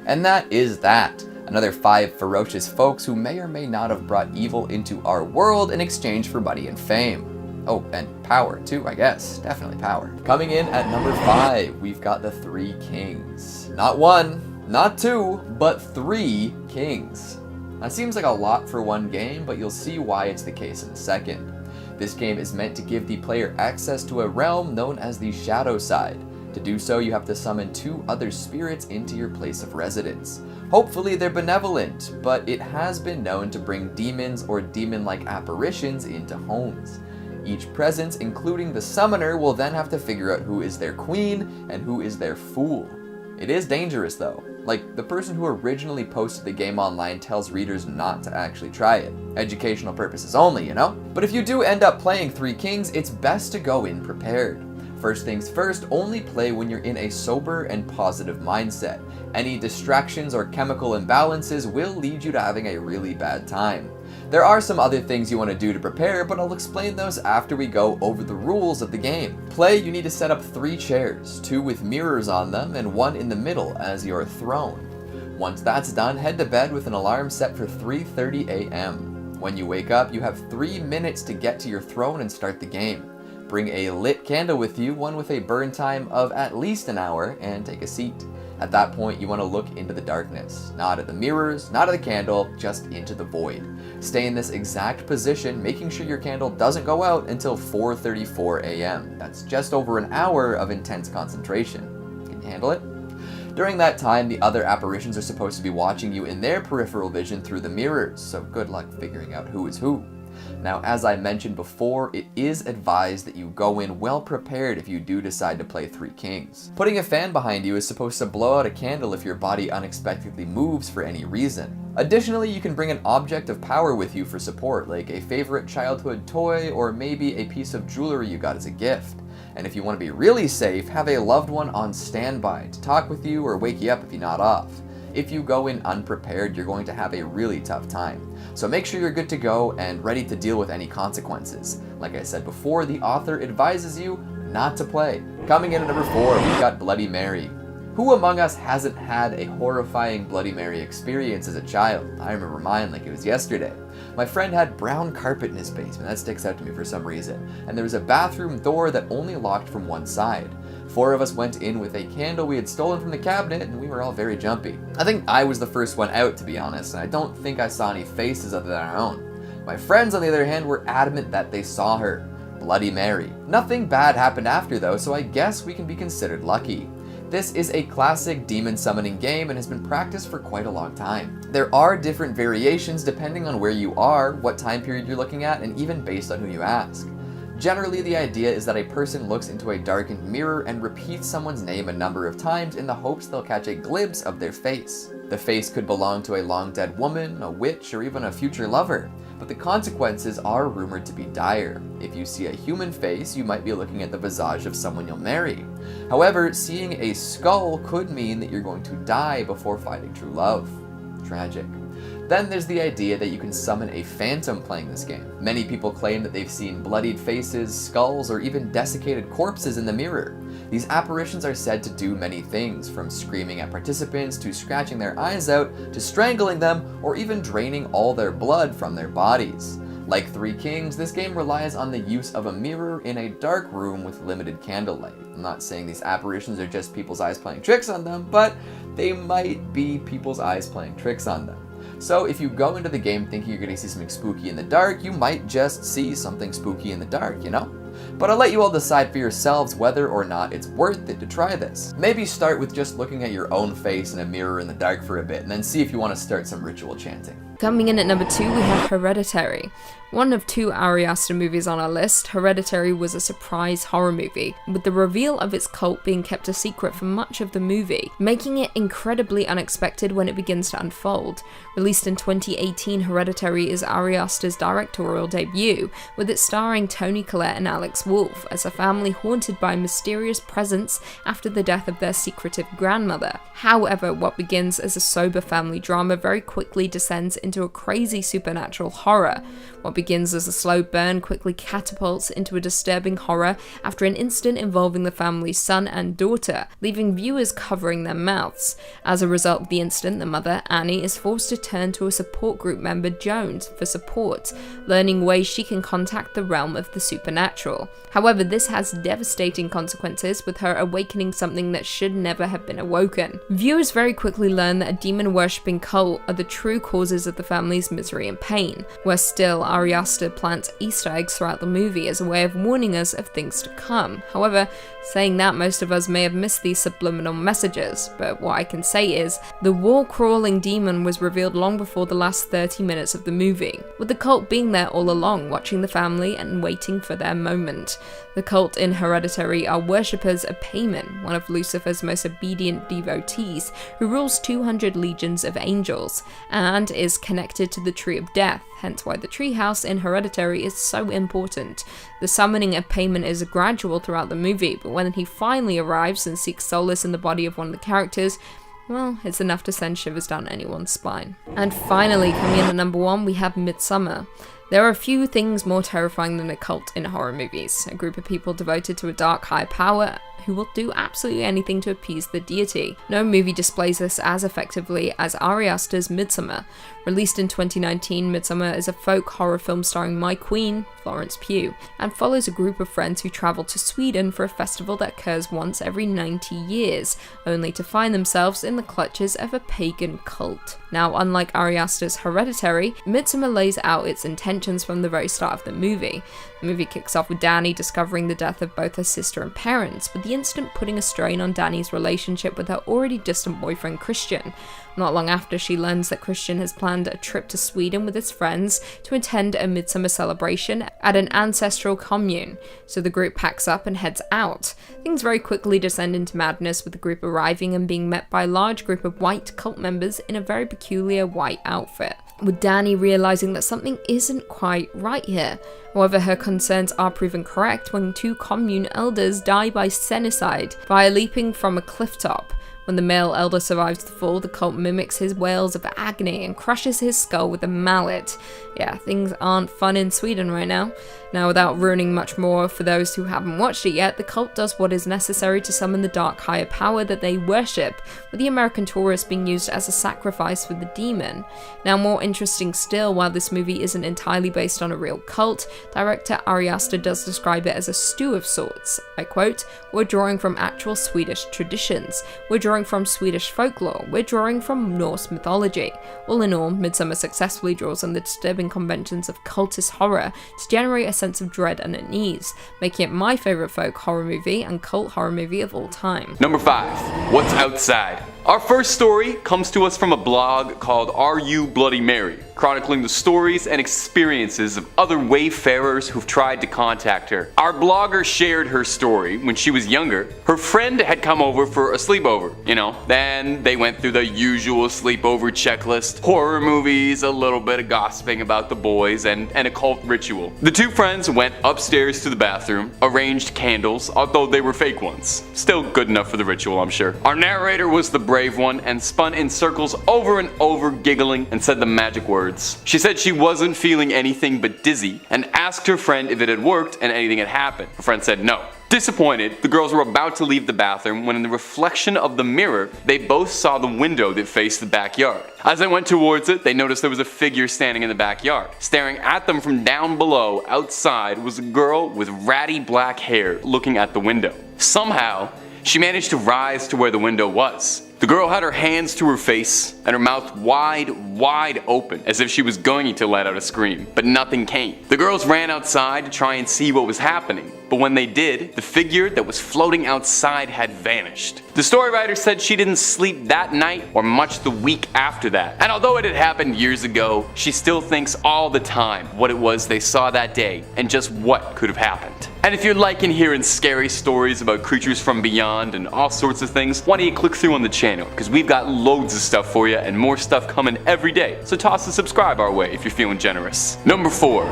And that is that. Another 5 ferocious folks who may or may not have brought evil into our world in exchange for money and fame. Oh, and power too, I guess. Definitely power. Coming in at number 5, we've got the 3 Kings. Not 1, not 2, but 3 kings. That seems like a lot for one game, but you'll see why it's the case in a second. This game is meant to give the player access to a realm known as the Shadow Side. To do so, you have to summon 2 other spirits into your place of residence. Hopefully they're benevolent, but it has been known to bring demons or demon-like apparitions into homes. Each presence, including the summoner, will then have to figure out who is their queen and who is their fool. It is dangerous though. Like, the person who originally posted the game online tells readers not to actually try it. Educational purposes only, you know? But if you do end up playing Three Kings, it's best to go in prepared. First things first, only play when you're in a sober and positive mindset. Any distractions or chemical imbalances will lead you to having a really bad time. There are some other things you want to do to prepare, but I'll explain those after we go over the rules of the game. Play, you need to set up 3 chairs, 2 with mirrors on them and 1 in the middle as your throne. Once that's done, head to bed with an alarm set for 3:30 a.m. When you wake up, you have 3 minutes to get to your throne and start the game. Bring a lit candle with you, one with a burn time of at least an hour, and take a seat. At that point, you want to look into the darkness. Not at the mirrors, not at the candle, just into the void. Stay in this exact position, making sure your candle doesn't go out until 4:34 a.m. That's just over an hour of intense concentration. Can you handle it? During that time, the other apparitions are supposed to be watching you in their peripheral vision through the mirrors, so good luck figuring out who is who. Now, as I mentioned before, it is advised that you go in well prepared if you do decide to play Three Kings. Putting a fan behind you is supposed to blow out a candle if your body unexpectedly moves for any reason. Additionally, you can bring an object of power with you for support, like a favorite childhood toy or maybe a piece of jewelry you got as a gift. And if you want to be really safe, have a loved one on standby to talk with you or wake you up if you're not off. If you go in unprepared, you're going to have a really tough time. So make sure you're good to go and ready to deal with any consequences. Like I said before, the author advises you not to play. Coming in at number 4, we've got Bloody Mary. Who among us hasn't had a horrifying Bloody Mary experience as a child? I remember mine like it was yesterday. My friend had brown carpet in his basement, that sticks out to me for some reason, and there was a bathroom door that only locked from one side. 4 of us went in with a candle we had stolen from the cabinet, and we were all very jumpy. I think I was the first one out, to be honest, and I don't think I saw any faces other than our own. My friends, on the other hand, were adamant that they saw her. Bloody Mary. Nothing bad happened after though, so I guess we can be considered lucky. This is a classic demon summoning game and has been practiced for quite a long time. There are different variations depending on where you are, what time period you're looking at, and even based on who you ask. Generally, the idea is that a person looks into a darkened mirror and repeats someone's name a number of times in the hopes they'll catch a glimpse of their face. The face could belong to a long dead woman, a witch, or even a future lover, but the consequences are rumored to be dire. If you see a human face, you might be looking at the visage of someone you'll marry. However, seeing a skull could mean that you're going to die before finding true love. Tragic. Then there's the idea that you can summon a phantom playing this game. Many people claim that they've seen bloodied faces, skulls, or even desiccated corpses in the mirror. These apparitions are said to do many things, from screaming at participants, to scratching their eyes out, to strangling them, or even draining all their blood from their bodies. Like Three Kings, this game relies on the use of a mirror in a dark room with limited candlelight. I'm not saying these apparitions are just people's eyes playing tricks on them, but they might be people's eyes playing tricks on them. So if you go into the game thinking you're going to see something spooky in the dark, you might just see something spooky in the dark, you know? But I'll let you all decide for yourselves whether or not it's worth it to try this. Maybe start with just looking at your own face in a mirror in the dark for a bit, and then see if you want to start some ritual chanting. Coming in at number 2, we have Hereditary. One of 2 Ari Aster movies on our list, Hereditary was a surprise horror movie, with the reveal of its cult being kept a secret for much of the movie, making it incredibly unexpected when it begins to unfold. Released in 2018, Hereditary is Ari Aster's directorial debut, with it starring Toni Collette and Alex Wolff as a family haunted by a mysterious presence after the death of their secretive grandmother. However, what begins as a sober family drama very quickly descends into a crazy supernatural horror. What begins as a slow burn quickly catapults into a disturbing horror after an incident involving the family's son and daughter, leaving viewers covering their mouths. As a result of the incident, the mother, Annie, is forced to turn to a support group member, Jones, for support, learning ways she can contact the realm of the supernatural. However, this has devastating consequences, with her awakening something that should never have been awoken. Viewers very quickly learn that a demon-worshipping cult are the true causes of the family's misery and pain. Worse still, Ari Aster plants Easter eggs throughout the movie as a way of warning us of things to come. However, saying that, most of us may have missed these subliminal messages, but what I can say is, the wall-crawling demon was revealed long before the last 30 minutes of the movie, with the cult being there all along, watching the family and waiting for their moment. payment. The cult in Hereditary are worshippers of Pagan, one of Lucifer's most obedient devotees, who rules 200 legions of angels, and is connected to the Tree of Death, hence why the treehouse in Hereditary is so important. The summoning of Pagan is gradual throughout the movie, but when he finally arrives and seeks solace in the body of one of the characters, well, it's enough to send shivers down anyone's spine. And finally, coming in at number 1, we have Midsommar. There are few things more terrifying than a cult in horror movies, a group of people devoted to a dark higher power who will do absolutely anything to appease the deity. No movie displays this as effectively as Ari Aster's Midsommar. Released in 2019, Midsommar is a folk horror film starring My Queen, Florence Pugh, and follows a group of friends who travel to Sweden for a festival that occurs once every 90 years, only to find themselves in the clutches of a pagan cult. Now, unlike Ari Aster's Hereditary, Midsommar lays out its intentions from the very start of the movie. The movie kicks off with Dani discovering the death of both her sister and parents, with the incident putting a strain on Dani's relationship with her already distant boyfriend Christian. Not long after, she learns that Christian has planned a trip to Sweden with his friends to attend a midsummer celebration at an ancestral commune, so the group packs up and heads out. Things very quickly descend into madness, with the group arriving and being met by a large group of white cult members in a very peculiar white outfit, with Dani realizing that something isn't quite right here. However, her concerns are proven correct when 2 commune elders die by senicide via leaping from a cliff top. When the male elder survives the fall, the cult mimics his wails of agony and crushes his skull with a mallet. Yeah, things aren't fun in Sweden right now. Now, without ruining much more for those who haven't watched it yet, the cult does what is necessary to summon the dark higher power that they worship, with the American tourist being used as a sacrifice for the demon. Now, more interesting still, while this movie isn't entirely based on a real cult, director Ari Aster does describe it as a stew of sorts. I quote, "We're drawing from actual Swedish traditions. We're drawing from Swedish folklore. We're drawing from Norse mythology." All in all, Midsommar successfully draws on the disturbing conventions of cultist horror to generate a sense of dread and unease, making it my favourite folk horror movie and cult horror movie of all time. Number 5. What's Outside? Our first story comes to us from a blog called Are You Bloody Mary, chronicling the stories and experiences of other wayfarers who've tried to contact her. Our blogger shared her story when she was younger. Her friend had come over for a sleepover, then they went through the usual sleepover checklist: horror movies, a little bit of gossiping about the boys, and an occult ritual. The 2 friends went upstairs to the bathroom, arranged candles, although they were fake ones. Still good enough for the ritual, I'm sure. Our narrator was the brave one and spun in circles over and over, giggling, and said the magic words. She said she wasn't feeling anything but dizzy and asked her friend if it had worked and anything had happened. Her friend said no. Disappointed, the girls were about to leave the bathroom when in the reflection of the mirror, they both saw the window that faced the backyard. As they went towards it, they noticed there was a figure standing in the backyard. Staring at them from down below, outside, was a girl with ratty black hair looking at the window. Somehow, she managed to rise to where the window was. The girl had her hands to her face and her mouth wide open, as if she was going to let out a scream, but nothing came. The girls ran outside to try and see what was happening, but when they did, the figure that was floating outside had vanished. The story writer said she didn't sleep that night or much the week after that, and although it had happened years ago, she still thinks all the time what it was they saw that day and just what could have happened. And if you're liking hearing scary stories about creatures from beyond and all sorts of things, why don't you click through on the channel, because we've got loads of stuff for you and more stuff coming every day, so toss a subscribe our way if you're feeling generous. Number 4.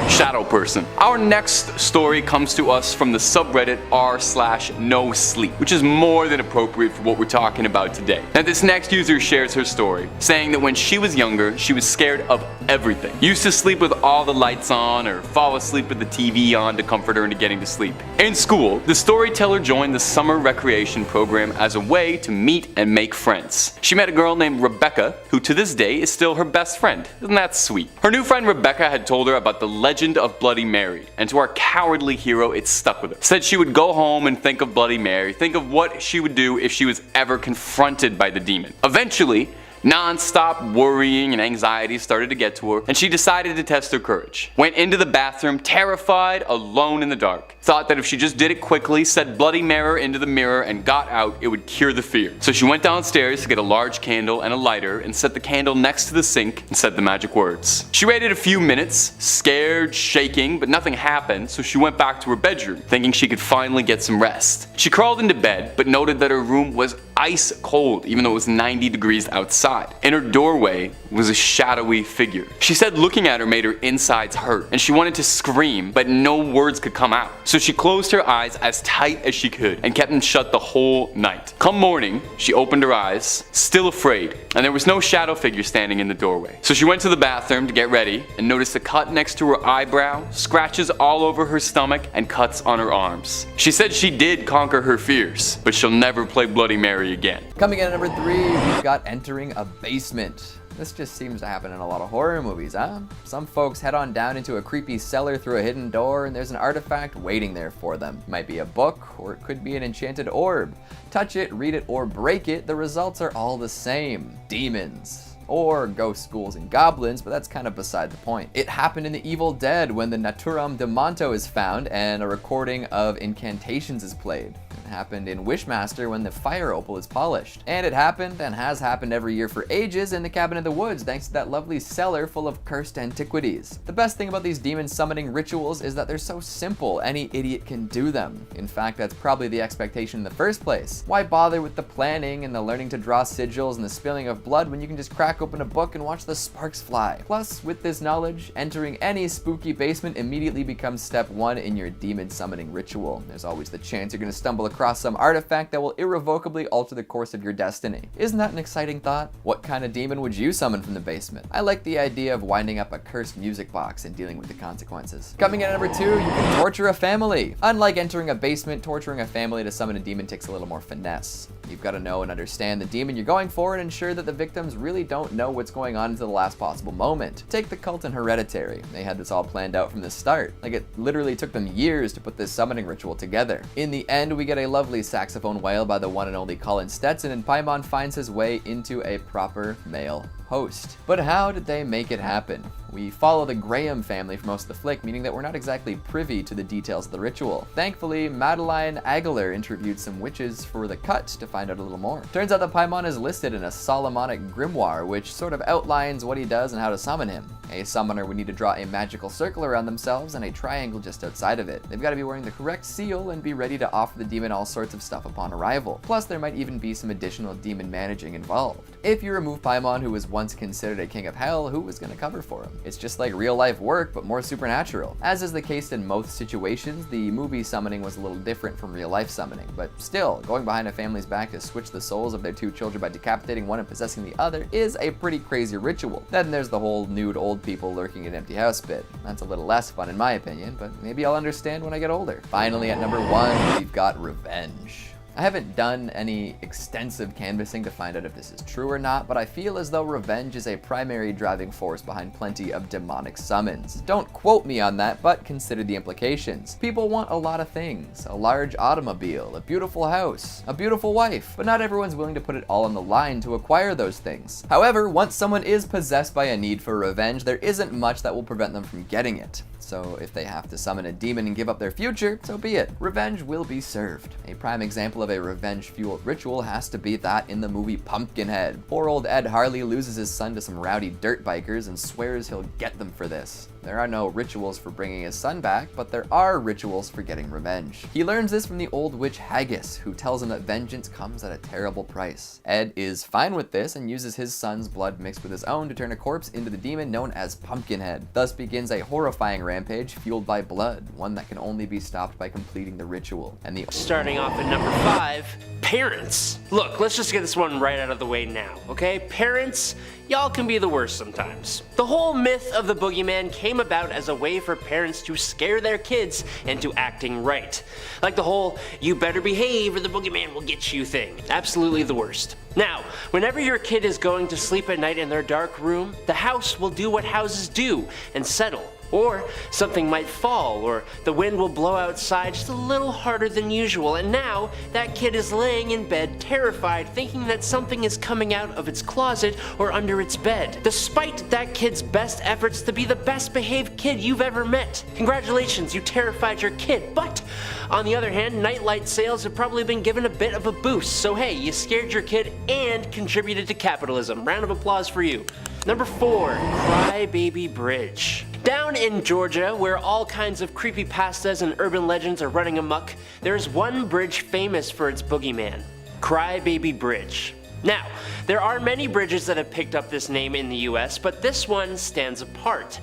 Shadow Person. Our next story comes to us from the subreddit r/no sleep, which is more than appropriate for what we're talking about today. Now, this next user shares her story, saying that when she was younger, she was scared of everything. Used to sleep with all the lights on or fall asleep with the TV on to comfort her into getting to sleep. In school, the storyteller joined the summer recreation program as a way to meet and make friends. She met a girl named Rebecca, who to this day is still her best friend. Isn't that sweet? Her new friend Rebecca had told her about the legend of Bloody Mary, and to our cowardly hero, it stuck with her. Said she would go home and think of Bloody Mary, think of what she would do if she was ever confronted by the demon. Eventually, Non-stop worrying and anxiety started to get to her, and she decided to test her courage. Went into the bathroom, terrified, alone in the dark. Thought that if she just did it quickly, said Bloody Mary into the mirror, and got out, it would cure the fear. So she went downstairs to get a large candle and a lighter, and set the candle next to the sink and said the magic words. She waited a few minutes, scared, shaking, but nothing happened, so she went back to her bedroom, thinking she could finally get some rest. She crawled into bed, but noted that her room was ice cold, even though it was 90 degrees outside. In her doorway was a shadowy figure. She said looking at her made her insides hurt, and she wanted to scream, but no words could come out. So she closed her eyes as tight as she could, and kept them shut the whole night. Come morning, she opened her eyes, still afraid, and there was no shadow figure standing in the doorway. So she went to the bathroom to get ready, and noticed a cut next to her eyebrow, scratches all over her stomach, and cuts on her arms. She said she did conquer her fears, but she'll never play Bloody Mary again. Coming in at number 3, we've got entering a basement. This just seems to happen in a lot of horror movies, huh? Some folks head on down into a creepy cellar through a hidden door, and there's an artifact waiting there for them. It might be a book, or it could be an enchanted orb. Touch it, read it, or break it, the results are all the same. Demons. Or ghosts, ghouls, and goblins, but that's kind of beside the point. It happened in The Evil Dead when the Naturam de Monto is found and a recording of incantations is played. It happened in Wishmaster when the fire opal is polished. And it happened, and has happened every year for ages, in the Cabin in the Woods, thanks to that lovely cellar full of cursed antiquities. The best thing about these demon summoning rituals is that they're so simple, any idiot can do them. In fact, that's probably the expectation in the first place. Why bother with the planning and the learning to draw sigils and the spilling of blood when you can just crack open a book and watch the sparks fly? Plus, with this knowledge, entering any spooky basement immediately becomes step 1 in your demon summoning ritual. There's always the chance you're going to stumble across some artifact that will irrevocably alter the course of your destiny. Isn't that an exciting thought? What kind of demon would you summon from the basement? I like the idea of winding up a cursed music box and dealing with the consequences. Coming in at number 2, you can torture a family. Unlike entering a basement, torturing a family to summon a demon takes a little more finesse. You've got to know and understand the demon you're going for and ensure that the victims really don't know what's going on until the last possible moment. Take the cult in Hereditary. They had this all planned out from the start. Like, it literally took them years to put this summoning ritual together. In the end, we get a lovely saxophone wail by the one and only Colin Stetson, and Paimon finds his way into a proper male host. But how did they make it happen? We follow the Graham family for most of the flick, meaning that we're not exactly privy to the details of the ritual. Thankfully, Madeline Aguilar interviewed some witches for the cut to find out a little more. Turns out that Paimon is listed in a Solomonic grimoire, which sort of outlines what he does and how to summon him. A summoner would need to draw a magical circle around themselves and a triangle just outside of it. They've got to be wearing the correct seal and be ready to offer the demon all sorts of stuff upon arrival. Plus, there might even be some additional demon managing involved. If you remove Paimon, who was once considered a king of hell, who was going to cover for him? It's just like real life work, but more supernatural. As is the case in most situations, the movie summoning was a little different from real life summoning, but still, going behind a family's back to switch the souls of their 2 children by decapitating one and possessing the other is a pretty crazy ritual. Then there's the whole nude old people lurking in an empty house bit. That's a little less fun in my opinion, but maybe I'll understand when I get older. Finally, at number 1, we've got revenge. I haven't done any extensive canvassing to find out if this is true or not, but I feel as though revenge is a primary driving force behind plenty of demonic summons. Don't quote me on that, but consider the implications. People want a lot of things. A large automobile, a beautiful house, a beautiful wife, but not everyone's willing to put it all on the line to acquire those things. However, once someone is possessed by a need for revenge, there isn't much that will prevent them from getting it. So if they have to summon a demon and give up their future, so be it. Revenge will be served. A prime example of a revenge-fueled ritual has to be that in the movie Pumpkinhead. Poor old Ed Harley loses his son to some rowdy dirt bikers and swears he'll get them for this. There are no rituals for bringing his son back, but there are rituals for getting revenge. He learns this from the old witch Haggis, who tells him that vengeance comes at a terrible price. Ed is fine with this and uses his son's blood mixed with his own to turn a corpse into the demon known as Pumpkinhead. Thus begins a horrifying rampage fueled by blood, one that can only be stopped by completing the ritual. And Starting off at number 5, parents. Look, let's just get this one right out of the way now, okay? Parents, y'all can be the worst sometimes. The whole myth of the boogeyman came about as a way for parents to scare their kids into acting right. Like the whole, you better behave or the boogeyman will get you thing. Absolutely the worst. Now, whenever your kid is going to sleep at night in their dark room, the house will do what houses do and settle. Or something might fall, or the wind will blow outside just a little harder than usual, and now that kid is laying in bed terrified, thinking that something is coming out of its closet or under its bed, despite that kid's best efforts to be the best behaved kid you've ever met. Congratulations, you terrified your kid. But on the other hand, nightlight sales have probably been given a bit of a boost, so hey, you scared your kid and contributed to capitalism. Round of applause for you. Number 4, Crybaby Bridge. Down in Georgia, where all kinds of creepypastas and urban legends are running amok, there is one bridge famous for its boogeyman, Crybaby Bridge. Now, there are many bridges that have picked up this name in the US, but this one stands apart.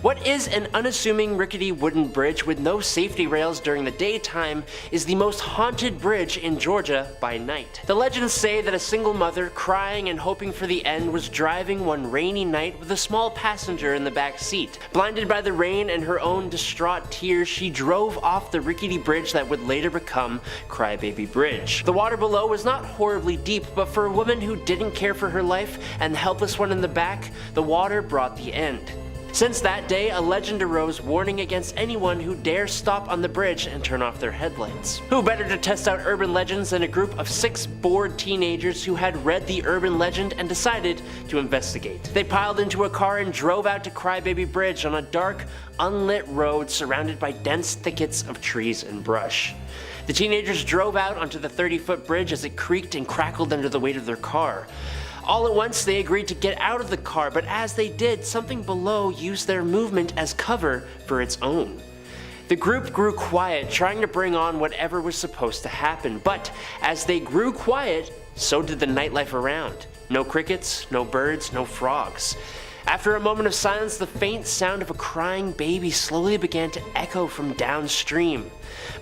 What is an unassuming rickety wooden bridge with no safety rails during the daytime is the most haunted bridge in Georgia by night. The legends say that a single mother, crying and hoping for the end, was driving one rainy night with a small passenger in the back seat. Blinded by the rain and her own distraught tears, she drove off the rickety bridge that would later become Crybaby Bridge. The water below was not horribly deep, but for a woman who didn't care for her life and the helpless one in the back, the water brought the end. Since that day, a legend arose warning against anyone who dares stop on the bridge and turn off their headlights. Who better to test out urban legends than a group of 6 bored teenagers who had read the urban legend and decided to investigate. They piled into a car and drove out to Crybaby Bridge on a dark, unlit road surrounded by dense thickets of trees and brush. The teenagers drove out onto the 30-foot bridge as it creaked and crackled under the weight of their car. All at once, they agreed to get out of the car, but as they did, something below used their movement as cover for its own. The group grew quiet, trying to bring on whatever was supposed to happen, but as they grew quiet, so did the nightlife around. No crickets, no birds, no frogs. After a moment of silence, the faint sound of a crying baby slowly began to echo from downstream.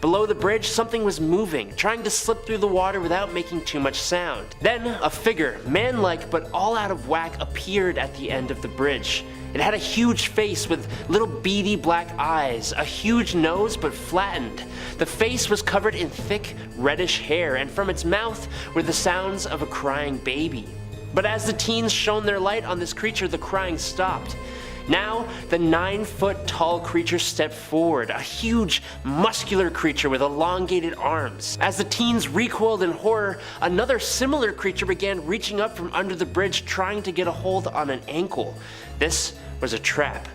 Below the bridge, something was moving, trying to slip through the water without making too much sound. Then, a figure, man-like but all out of whack, appeared at the end of the bridge. It had a huge face with little beady black eyes, a huge nose but flattened. The face was covered in thick, reddish hair, and from its mouth were the sounds of a crying baby. But as the teens shone their light on this creature, the crying stopped. Now, the 9-foot tall creature stepped forward, a huge, muscular creature with elongated arms. As the teens recoiled in horror, another similar creature began reaching up from under the bridge, trying to get a hold on an ankle. This was a trap.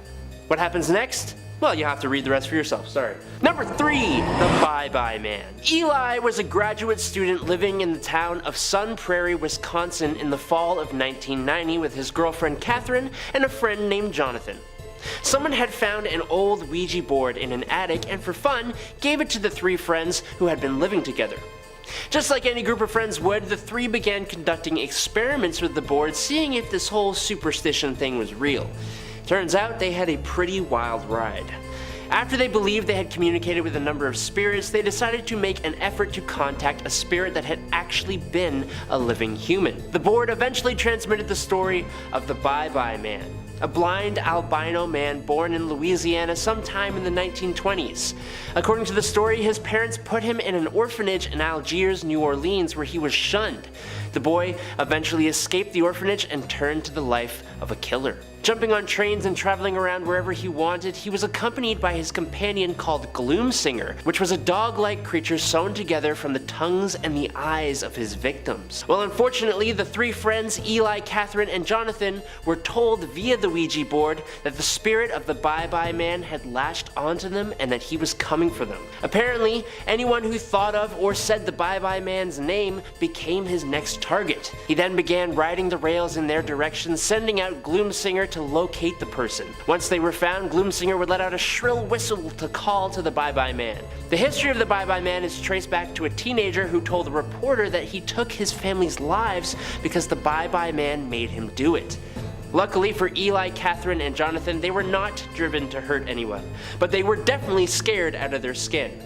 What happens next? Well, you have to read the rest for yourself, sorry. Number 3, the Bye-Bye Man. Eli was a graduate student living in the town of Sun Prairie, Wisconsin in the fall of 1990 with his girlfriend Catherine and a friend named Jonathan. Someone had found an old Ouija board in an attic and for fun gave it to the 3 friends who had been living together. Just like any group of friends would, the 3 began conducting experiments with the board, seeing if this whole superstition thing was real. Turns out they had a pretty wild ride. After they believed they had communicated with a number of spirits, they decided to make an effort to contact a spirit that had actually been a living human. The board eventually transmitted the story of the Bye-Bye Man, a blind albino man born in Louisiana sometime in the 1920s. According to the story, his parents put him in an orphanage in Algiers, New Orleans, where he was shunned. The boy eventually escaped the orphanage and turned to the life of a killer. Jumping on trains and traveling around wherever he wanted, he was accompanied by his companion called Gloomsinger, which was a dog-like creature sewn together from the tongues and the eyes of his victims. Well, unfortunately, the 3 friends, Eli, Catherine, and Jonathan, were told via the Ouija board that the spirit of the Bye-Bye Man had latched onto them and that he was coming for them. Apparently, anyone who thought of or said the Bye-Bye Man's name became his next target. He then began riding the rails in their direction, sending out Gloomsinger to locate the person. Once they were found, Gloomsinger would let out a shrill whistle to call to the Bye-Bye Man. The history of the Bye-Bye Man is traced back to a teenager who told a reporter that he took his family's lives because the Bye-Bye Man made him do it. Luckily for Eli, Catherine, and Jonathan, they were not driven to hurt anyone, but they were definitely scared out of their skin.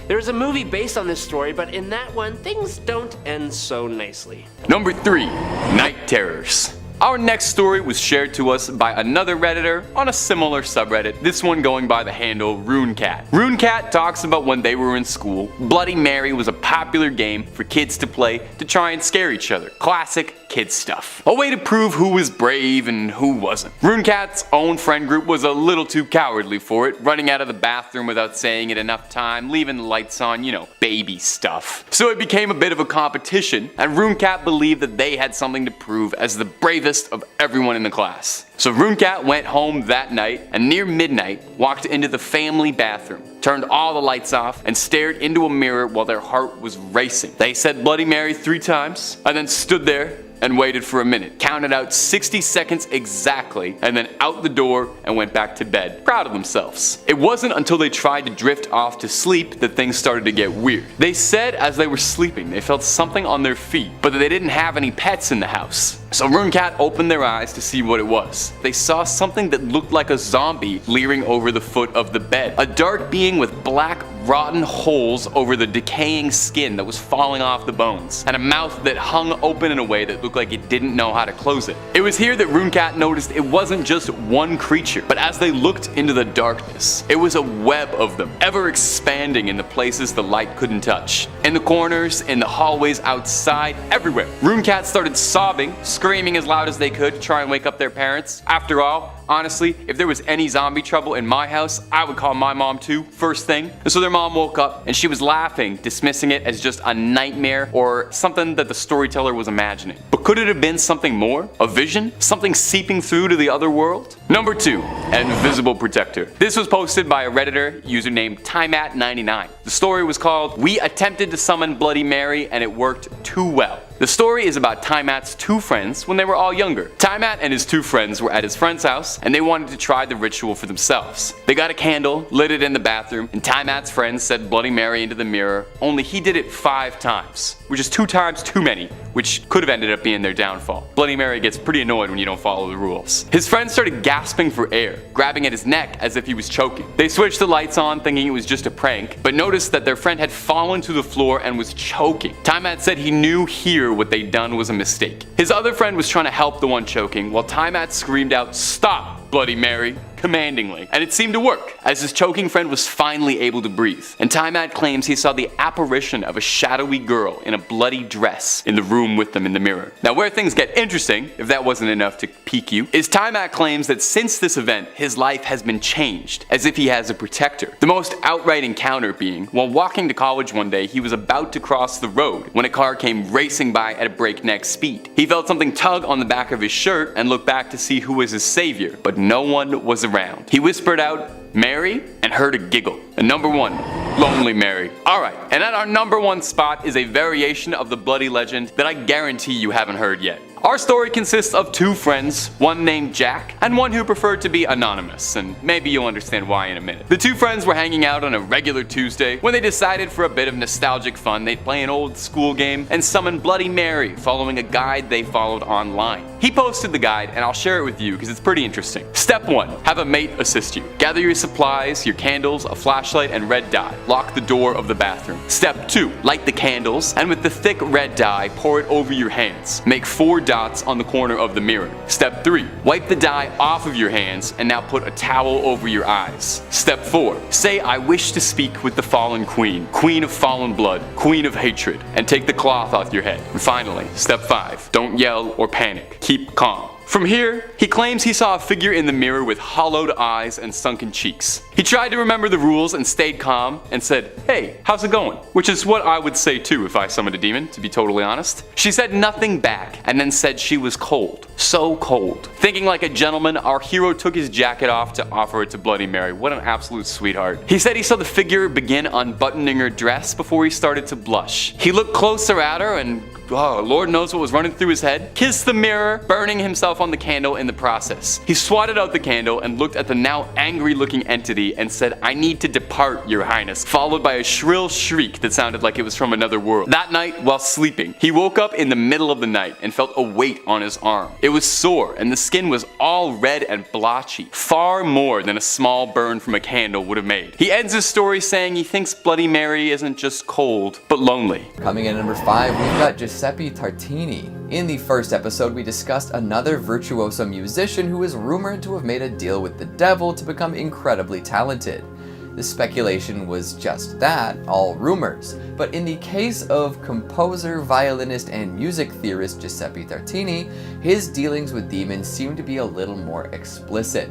There's a movie based on this story, but in that one, things don't end so nicely. Number 3, Night Terrors. Our next story was shared to us by another Redditor on a similar subreddit, this one going by the handle RuneCat. RuneCat talks about when they were in school, Bloody Mary was a popular game for kids to play to try and scare each other. Classic kid stuff. A way to prove who was brave and who wasn't. RuneCat's own friend group was a little too cowardly for it, running out of the bathroom without saying it enough time, leaving the lights on, you know, baby stuff. So it became a bit of a competition, and RuneCat believed that they had something to prove as the bravest of everyone in the class. So RuneCat went home that night, and near midnight, walked into the family bathroom, turned all the lights off, and stared into a mirror while their heart was racing. They said Bloody Mary 3 times, and then stood there and waited for a minute, counted out 60 seconds exactly, and then out the door and went back to bed, proud of themselves. It wasn't until they tried to drift off to sleep that things started to get weird. They said as they were sleeping they felt something on their feet, but that they didn't have any pets in the house. So RuneCat opened their eyes to see what it was. They saw something that looked like a zombie leering over the foot of the bed. A dark being with black, rotten holes over the decaying skin that was falling off the bones, and a mouth that hung open in a way that looked like it didn't know how to close it. It was here that RuneCat noticed it wasn't just one creature, but as they looked into the darkness, it was a web of them, ever expanding in the places the light couldn't touch. In the corners, in the hallways outside, everywhere. RuneCat started sobbing, screaming as loud as they could to try and wake up their parents. After all, honestly, if there was any zombie trouble in my house, I would call my mom too, first thing. And so their mom woke up and she was laughing, dismissing it as just a nightmare or something that the storyteller was imagining. But could it have been something more? A vision? Something seeping through to the other world? Number 2, an invisible protector. This was posted by a Redditor user named Timat99. The story was called "We Attempted to Summon Bloody Mary and It Worked Too Well." The story is about Timat's 2 friends when they were all younger. Timat and his 2 friends were at his friend's house and they wanted to try the ritual for themselves. They got a candle, lit it in the bathroom, and Timat's friends said Bloody Mary into the mirror, only he did it 5 times, which is 2 times too many, which could have ended up being their downfall. Bloody Mary gets pretty annoyed when you don't follow the rules. His friends started gasping for air, grabbing at his neck as if he was choking. They switched the lights on thinking it was just a prank, but noticed that their friend had fallen to the floor and was choking. Timat said he knew here what they'd done was a mistake. His other friend was trying to help the one choking, while Timat screamed out, "Stop, Bloody Mary," commandingly, and it seemed to work, as his choking friend was finally able to breathe. And Timat claims he saw the apparition of a shadowy girl in a bloody dress in the room with them in the mirror. Now where things get interesting, if that wasn't enough to pique you, is Timat claims that since this event, his life has been changed, as if he has a protector. The most outright encounter being, while walking to college one day, he was about to cross the road when a car came racing by at a breakneck speed. He felt something tug on the back of his shirt and looked back to see who was his savior, but no one was around. He whispered out, "Mary," and heard a giggle. And number 1, Lonely Mary. Alright, and at our number 1 spot is a variation of the bloody legend that I guarantee you haven't heard yet. Our story consists of 2 friends, one named Jack, and one who preferred to be anonymous, and maybe you'll understand why in a minute. The 2 friends were hanging out on a regular Tuesday when they decided for a bit of nostalgic fun they'd play an old school game and summon Bloody Mary following a guide they followed online. He posted the guide and I'll share it with you because it's pretty interesting. Step 1, have a mate assist you. Gather your supplies, your candles, a flashlight, and red dye. Lock the door of the bathroom. Step 2, light the candles and with the thick red dye pour it over your hands. Make 4 dots on the corner of the mirror. Step 3, wipe the dye off of your hands and now put a towel over your eyes. Step 4, say "I wish to speak with the fallen queen, queen of fallen blood, queen of hatred," and take the cloth off your head. And finally, step 5, don't yell or panic. Keep calm. From here, he claims he saw a figure in the mirror with hollowed eyes and sunken cheeks. He tried to remember the rules and stayed calm and said, "Hey, how's it going?" Which is what I would say too if I summoned a demon, to be totally honest. She said nothing back and then said she was cold. So cold. Thinking like a gentleman, our hero took his jacket off to offer it to Bloody Mary. What an absolute sweetheart. He said he saw the figure begin unbuttoning her dress before he started to blush. He looked closer at her and Lord knows what was running through his head. Kissed the mirror, burning himself on the candle in the process. He swatted out the candle and looked at the now angry looking entity and said, "I need to depart, your highness," followed by a shrill shriek that sounded like it was from another world. That night, while sleeping, he woke up in the middle of the night and felt a weight on his arm. It was sore and the skin was all red and blotchy, far more than a small burn from a candle would have made. He ends his story saying he thinks Bloody Mary isn't just cold, but lonely. Coming in at number 5, we've got Giuseppe Tartini. In the first episode, we discussed another virtuoso musician who is rumored to have made a deal with the devil to become incredibly talented. The speculation was just that, all rumors. But in the case of composer, violinist, and music theorist Giuseppe Tartini, his dealings with demons seem to be a little more explicit.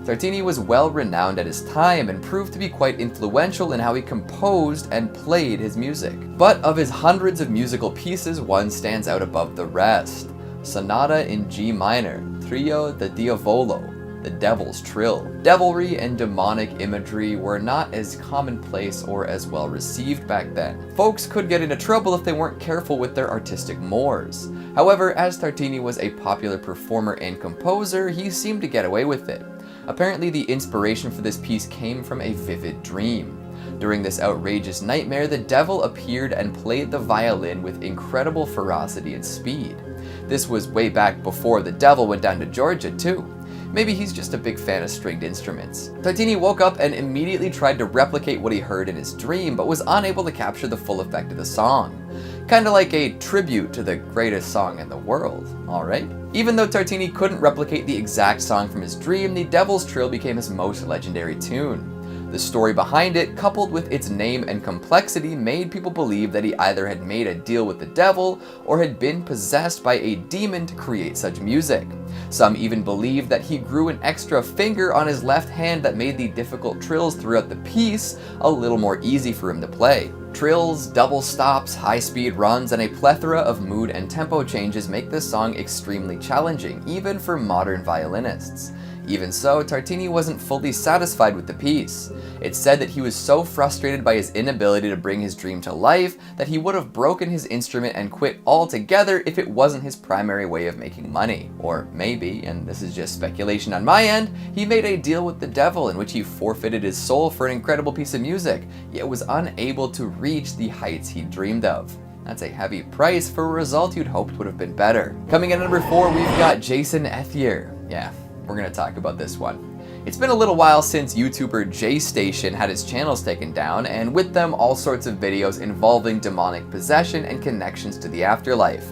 Tartini was well renowned at his time and proved to be quite influential in how he composed and played his music. But of his hundreds of musical pieces, one stands out above the rest. Sonata in G minor, Trio de Diavolo, the Devil's Trill. Devilry and demonic imagery were not as commonplace or as well received back then. Folks could get into trouble if they weren't careful with their artistic mores. However, as Tartini was a popular performer and composer, he seemed to get away with it. Apparently, the inspiration for this piece came from a vivid dream. During this outrageous nightmare, the devil appeared and played the violin with incredible ferocity and speed. This was way back before the devil went down to Georgia, too. Maybe he's just a big fan of stringed instruments. Tartini woke up and immediately tried to replicate what he heard in his dream, but was unable to capture the full effect of the song. Kinda like a tribute to the greatest song in the world, alright? Even though Tartini couldn't replicate the exact song from his dream, the Devil's Trill became his most legendary tune. The story behind it, coupled with its name and complexity, made people believe that he either had made a deal with the devil or had been possessed by a demon to create such music. Some even believed that he grew an extra finger on his left hand that made the difficult trills throughout the piece a little more easy for him to play. Trills, double stops, high-speed runs, and a plethora of mood and tempo changes make this song extremely challenging, even for modern violinists. Even so, Tartini wasn't fully satisfied with the piece. It's said that he was so frustrated by his inability to bring his dream to life that he would have broken his instrument and quit altogether if it wasn't his primary way of making money. Or maybe, and this is just speculation on my end, he made a deal with the devil in which he forfeited his soul for an incredible piece of music, yet was unable to reach the heights he dreamed of. That's a heavy price for a result you'd hoped would have been better. Coming in at number 4, we've got Jason Ethier. Yeah, we're gonna talk about this one. It's been a little while since YouTuber JStation had his channels taken down, and with them all sorts of videos involving demonic possession and connections to the afterlife.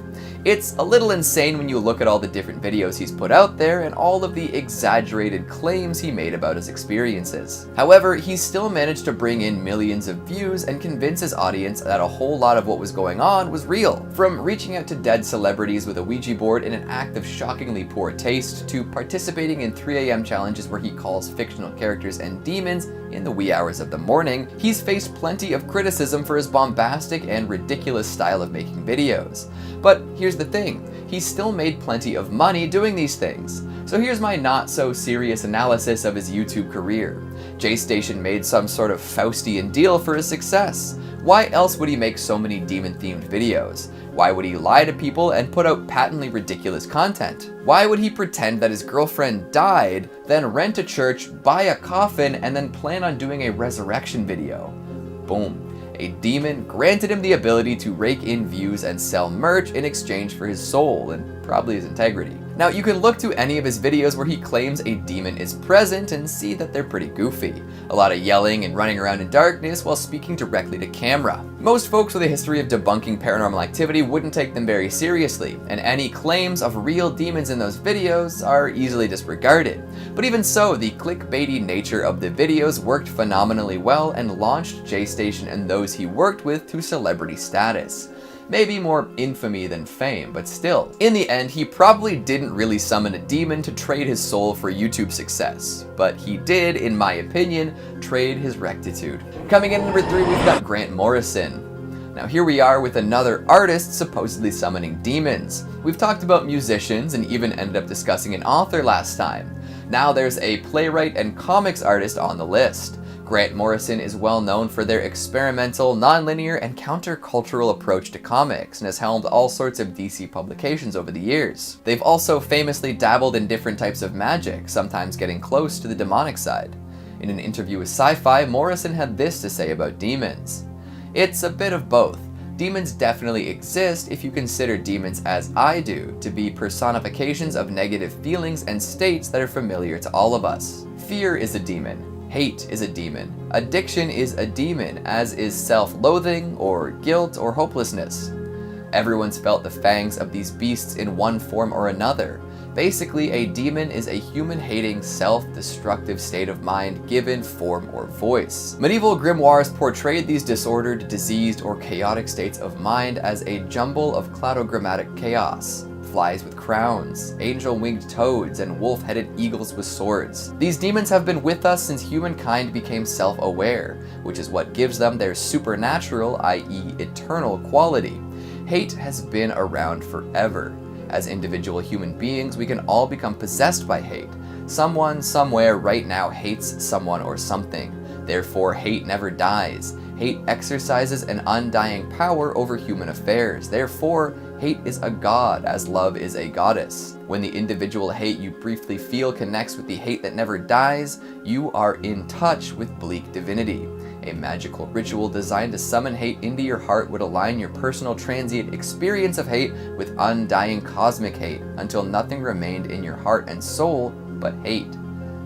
It's a little insane when you look at all the different videos he's put out there and all of the exaggerated claims he made about his experiences. However, he still managed to bring in millions of views and convince his audience that a whole lot of what was going on was real. From reaching out to dead celebrities with a Ouija board in an act of shockingly poor taste, to participating in 3 AM challenges where he calls fictional characters and demons in the wee hours of the morning, he's faced plenty of criticism for his bombastic and ridiculous style of making videos. But here's the thing, he's still made plenty of money doing these things. So here's my not so serious analysis of his YouTube career. JStation made some sort of Faustian deal for his success. Why else would he make so many demon-themed videos? Why would he lie to people and put out patently ridiculous content? Why would he pretend that his girlfriend died, then rent a church, buy a coffin, and then plan on doing a resurrection video? Boom. A demon granted him the ability to rake in views and sell merch in exchange for his soul, and probably his integrity. Now, you can look to any of his videos where he claims a demon is present and see that they're pretty goofy. A lot of yelling and running around in darkness while speaking directly to camera. Most folks with a history of debunking paranormal activity wouldn't take them very seriously, and any claims of real demons in those videos are easily disregarded. But even so, the clickbaity nature of the videos worked phenomenally well and launched JStation and those he worked with to celebrity status. Maybe more infamy than fame, but still. In the end, he probably didn't really summon a demon to trade his soul for YouTube success, but he did, in my opinion, trade his rectitude. Coming in at number 3, we've got Grant Morrison. Now here we are with another artist supposedly summoning demons. We've talked about musicians and even ended up discussing an author last time. Now there's a playwright and comics artist on the list. Grant Morrison is well known for their experimental, non-linear, and countercultural approach to comics, and has helmed all sorts of DC publications over the years. They've also famously dabbled in different types of magic, sometimes getting close to the demonic side. In an interview with Sci-Fi, Morrison had this to say about demons. It's a bit of both. Demons definitely exist if you consider demons, as I do, to be personifications of negative feelings and states that are familiar to all of us. Fear is a demon. Hate is a demon. Addiction is a demon, as is self-loathing, or guilt, or hopelessness. Everyone's felt the fangs of these beasts in one form or another. Basically, a demon is a human-hating, self-destructive state of mind given form or voice. Medieval grimoires portrayed these disordered, diseased, or chaotic states of mind as a jumble of cladogrammatic chaos. Flies with crowns, angel-winged toads, and wolf-headed eagles with swords. These demons have been with us since humankind became self-aware, which is what gives them their supernatural, i.e. eternal quality. Hate has been around forever. As individual human beings, we can all become possessed by hate. Someone, somewhere, right now hates someone or something. Therefore, hate never dies. Hate exercises an undying power over human affairs. Therefore, hate is a god, as love is a goddess. When the individual hate you briefly feel connects with the hate that never dies, you are in touch with bleak divinity. A magical ritual designed to summon hate into your heart would align your personal transient experience of hate with undying cosmic hate, until nothing remained in your heart and soul but hate.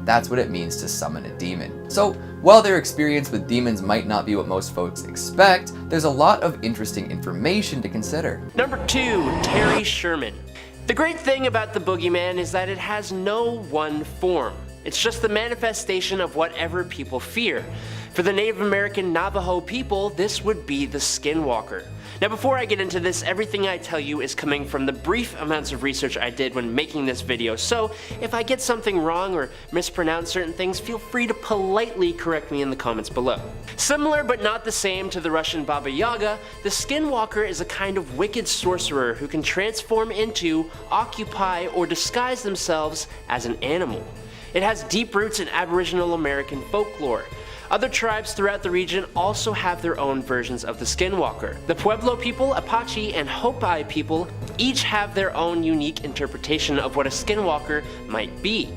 That's what it means to summon a demon. So, while their experience with demons might not be what most folks expect, there's a lot of interesting information to consider. Number 2, Terry Sherman. The great thing about the Boogeyman is that it has no one form. It's just the manifestation of whatever people fear. For the Native American Navajo people, this would be the Skinwalker. Now before I get into this, everything I tell you is coming from the brief amounts of research I did when making this video, so if I get something wrong or mispronounce certain things, feel free to politely correct me in the comments below. Similar but not the same to the Russian Baba Yaga, the Skinwalker is a kind of wicked sorcerer who can transform into, occupy, or disguise themselves as an animal. It has deep roots in Aboriginal American folklore. Other tribes throughout the region also have their own versions of the Skinwalker. The Pueblo people, Apache, and Hopi people each have their own unique interpretation of what a Skinwalker might be.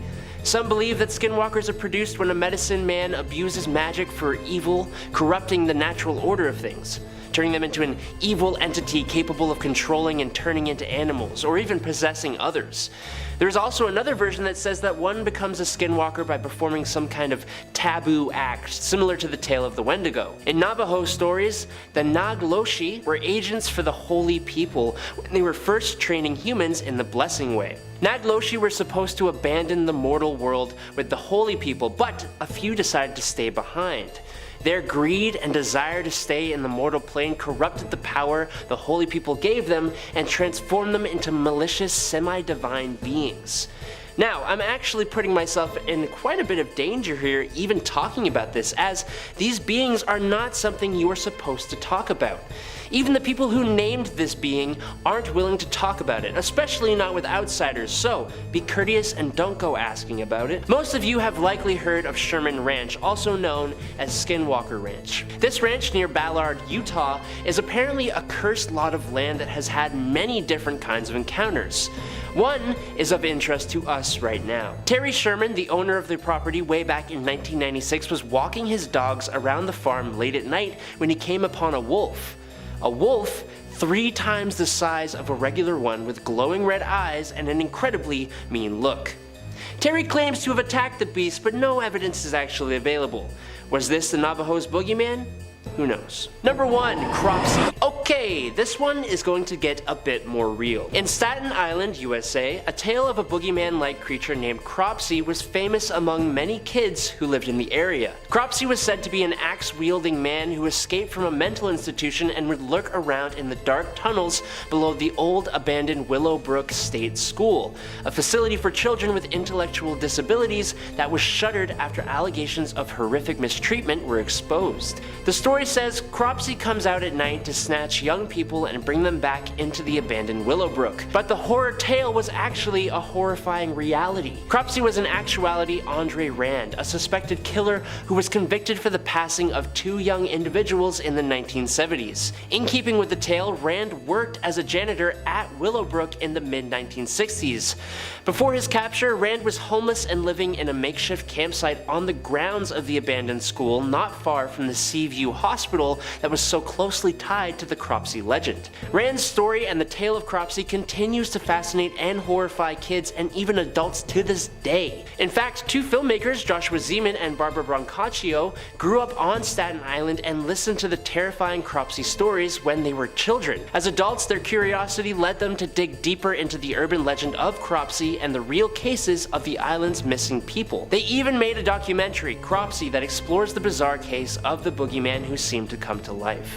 Some believe that Skinwalkers are produced when a medicine man abuses magic for evil, corrupting the natural order of things, turning them into an evil entity capable of controlling and turning into animals, or even possessing others. There's also another version that says that one becomes a Skinwalker by performing some kind of taboo act, similar to the tale of the Wendigo. In Navajo stories, the Nagloshi were agents for the holy people when they were first training humans in the blessing way. Nagloshi were supposed to abandon the mortal world with the holy people, but a few decided to stay behind. Their greed and desire to stay in the mortal plane corrupted the power the holy people gave them and transformed them into malicious semi-divine beings. Now, I'm actually putting myself in quite a bit of danger here even talking about this, as these beings are not something you are supposed to talk about. Even the people who named this being aren't willing to talk about it, especially not with outsiders, so be courteous and don't go asking about it. Most of you have likely heard of Sherman Ranch, also known as Skinwalker Ranch. This ranch near Ballard, Utah is apparently a cursed lot of land that has had many different kinds of encounters. One is of interest to us right now. Terry Sherman, the owner of the property way back in 1996, was walking his dogs around the farm late at night when he came upon a wolf. A wolf 3 times the size of a regular one with glowing red eyes and an incredibly mean look. Terry claims to have attacked the beast, but no evidence is actually available. Was this the Navajo's Boogeyman? Who knows? Number 1, Cropsy. Okay, this one is going to get a bit more real. In Staten Island, USA, a tale of a boogeyman-like creature named Cropsy was famous among many kids who lived in the area. Cropsy was said to be an axe-wielding man who escaped from a mental institution and would lurk around in the dark tunnels below the old abandoned Willowbrook State School, a facility for children with intellectual disabilities that was shuttered after allegations of horrific mistreatment were exposed. The story says Cropsy comes out at night to snatch young people and bring them back into the abandoned Willowbrook. But the horror tale was actually a horrifying reality. Cropsy was in actuality Andre Rand, a suspected killer who was convicted for the passing of 2 young individuals in the 1970s. In keeping with the tale, Rand worked as a janitor at Willowbrook in the mid-1960s. Before his capture, Rand was homeless and living in a makeshift campsite on the grounds of the abandoned school, not far from the Seaview Hospital, that was so closely tied to the Cropsey legend. Rand's story and the tale of Cropsey continues to fascinate and horrify kids and even adults to this day. In fact, two filmmakers, Joshua Zeman and Barbara Brancaccio, grew up on Staten Island and listened to the terrifying Cropsey stories when they were children. As adults, their curiosity led them to dig deeper into the urban legend of Cropsey and the real cases of the island's missing people. They even made a documentary, Cropsey, that explores the bizarre case of the boogeyman who seemed to come to life.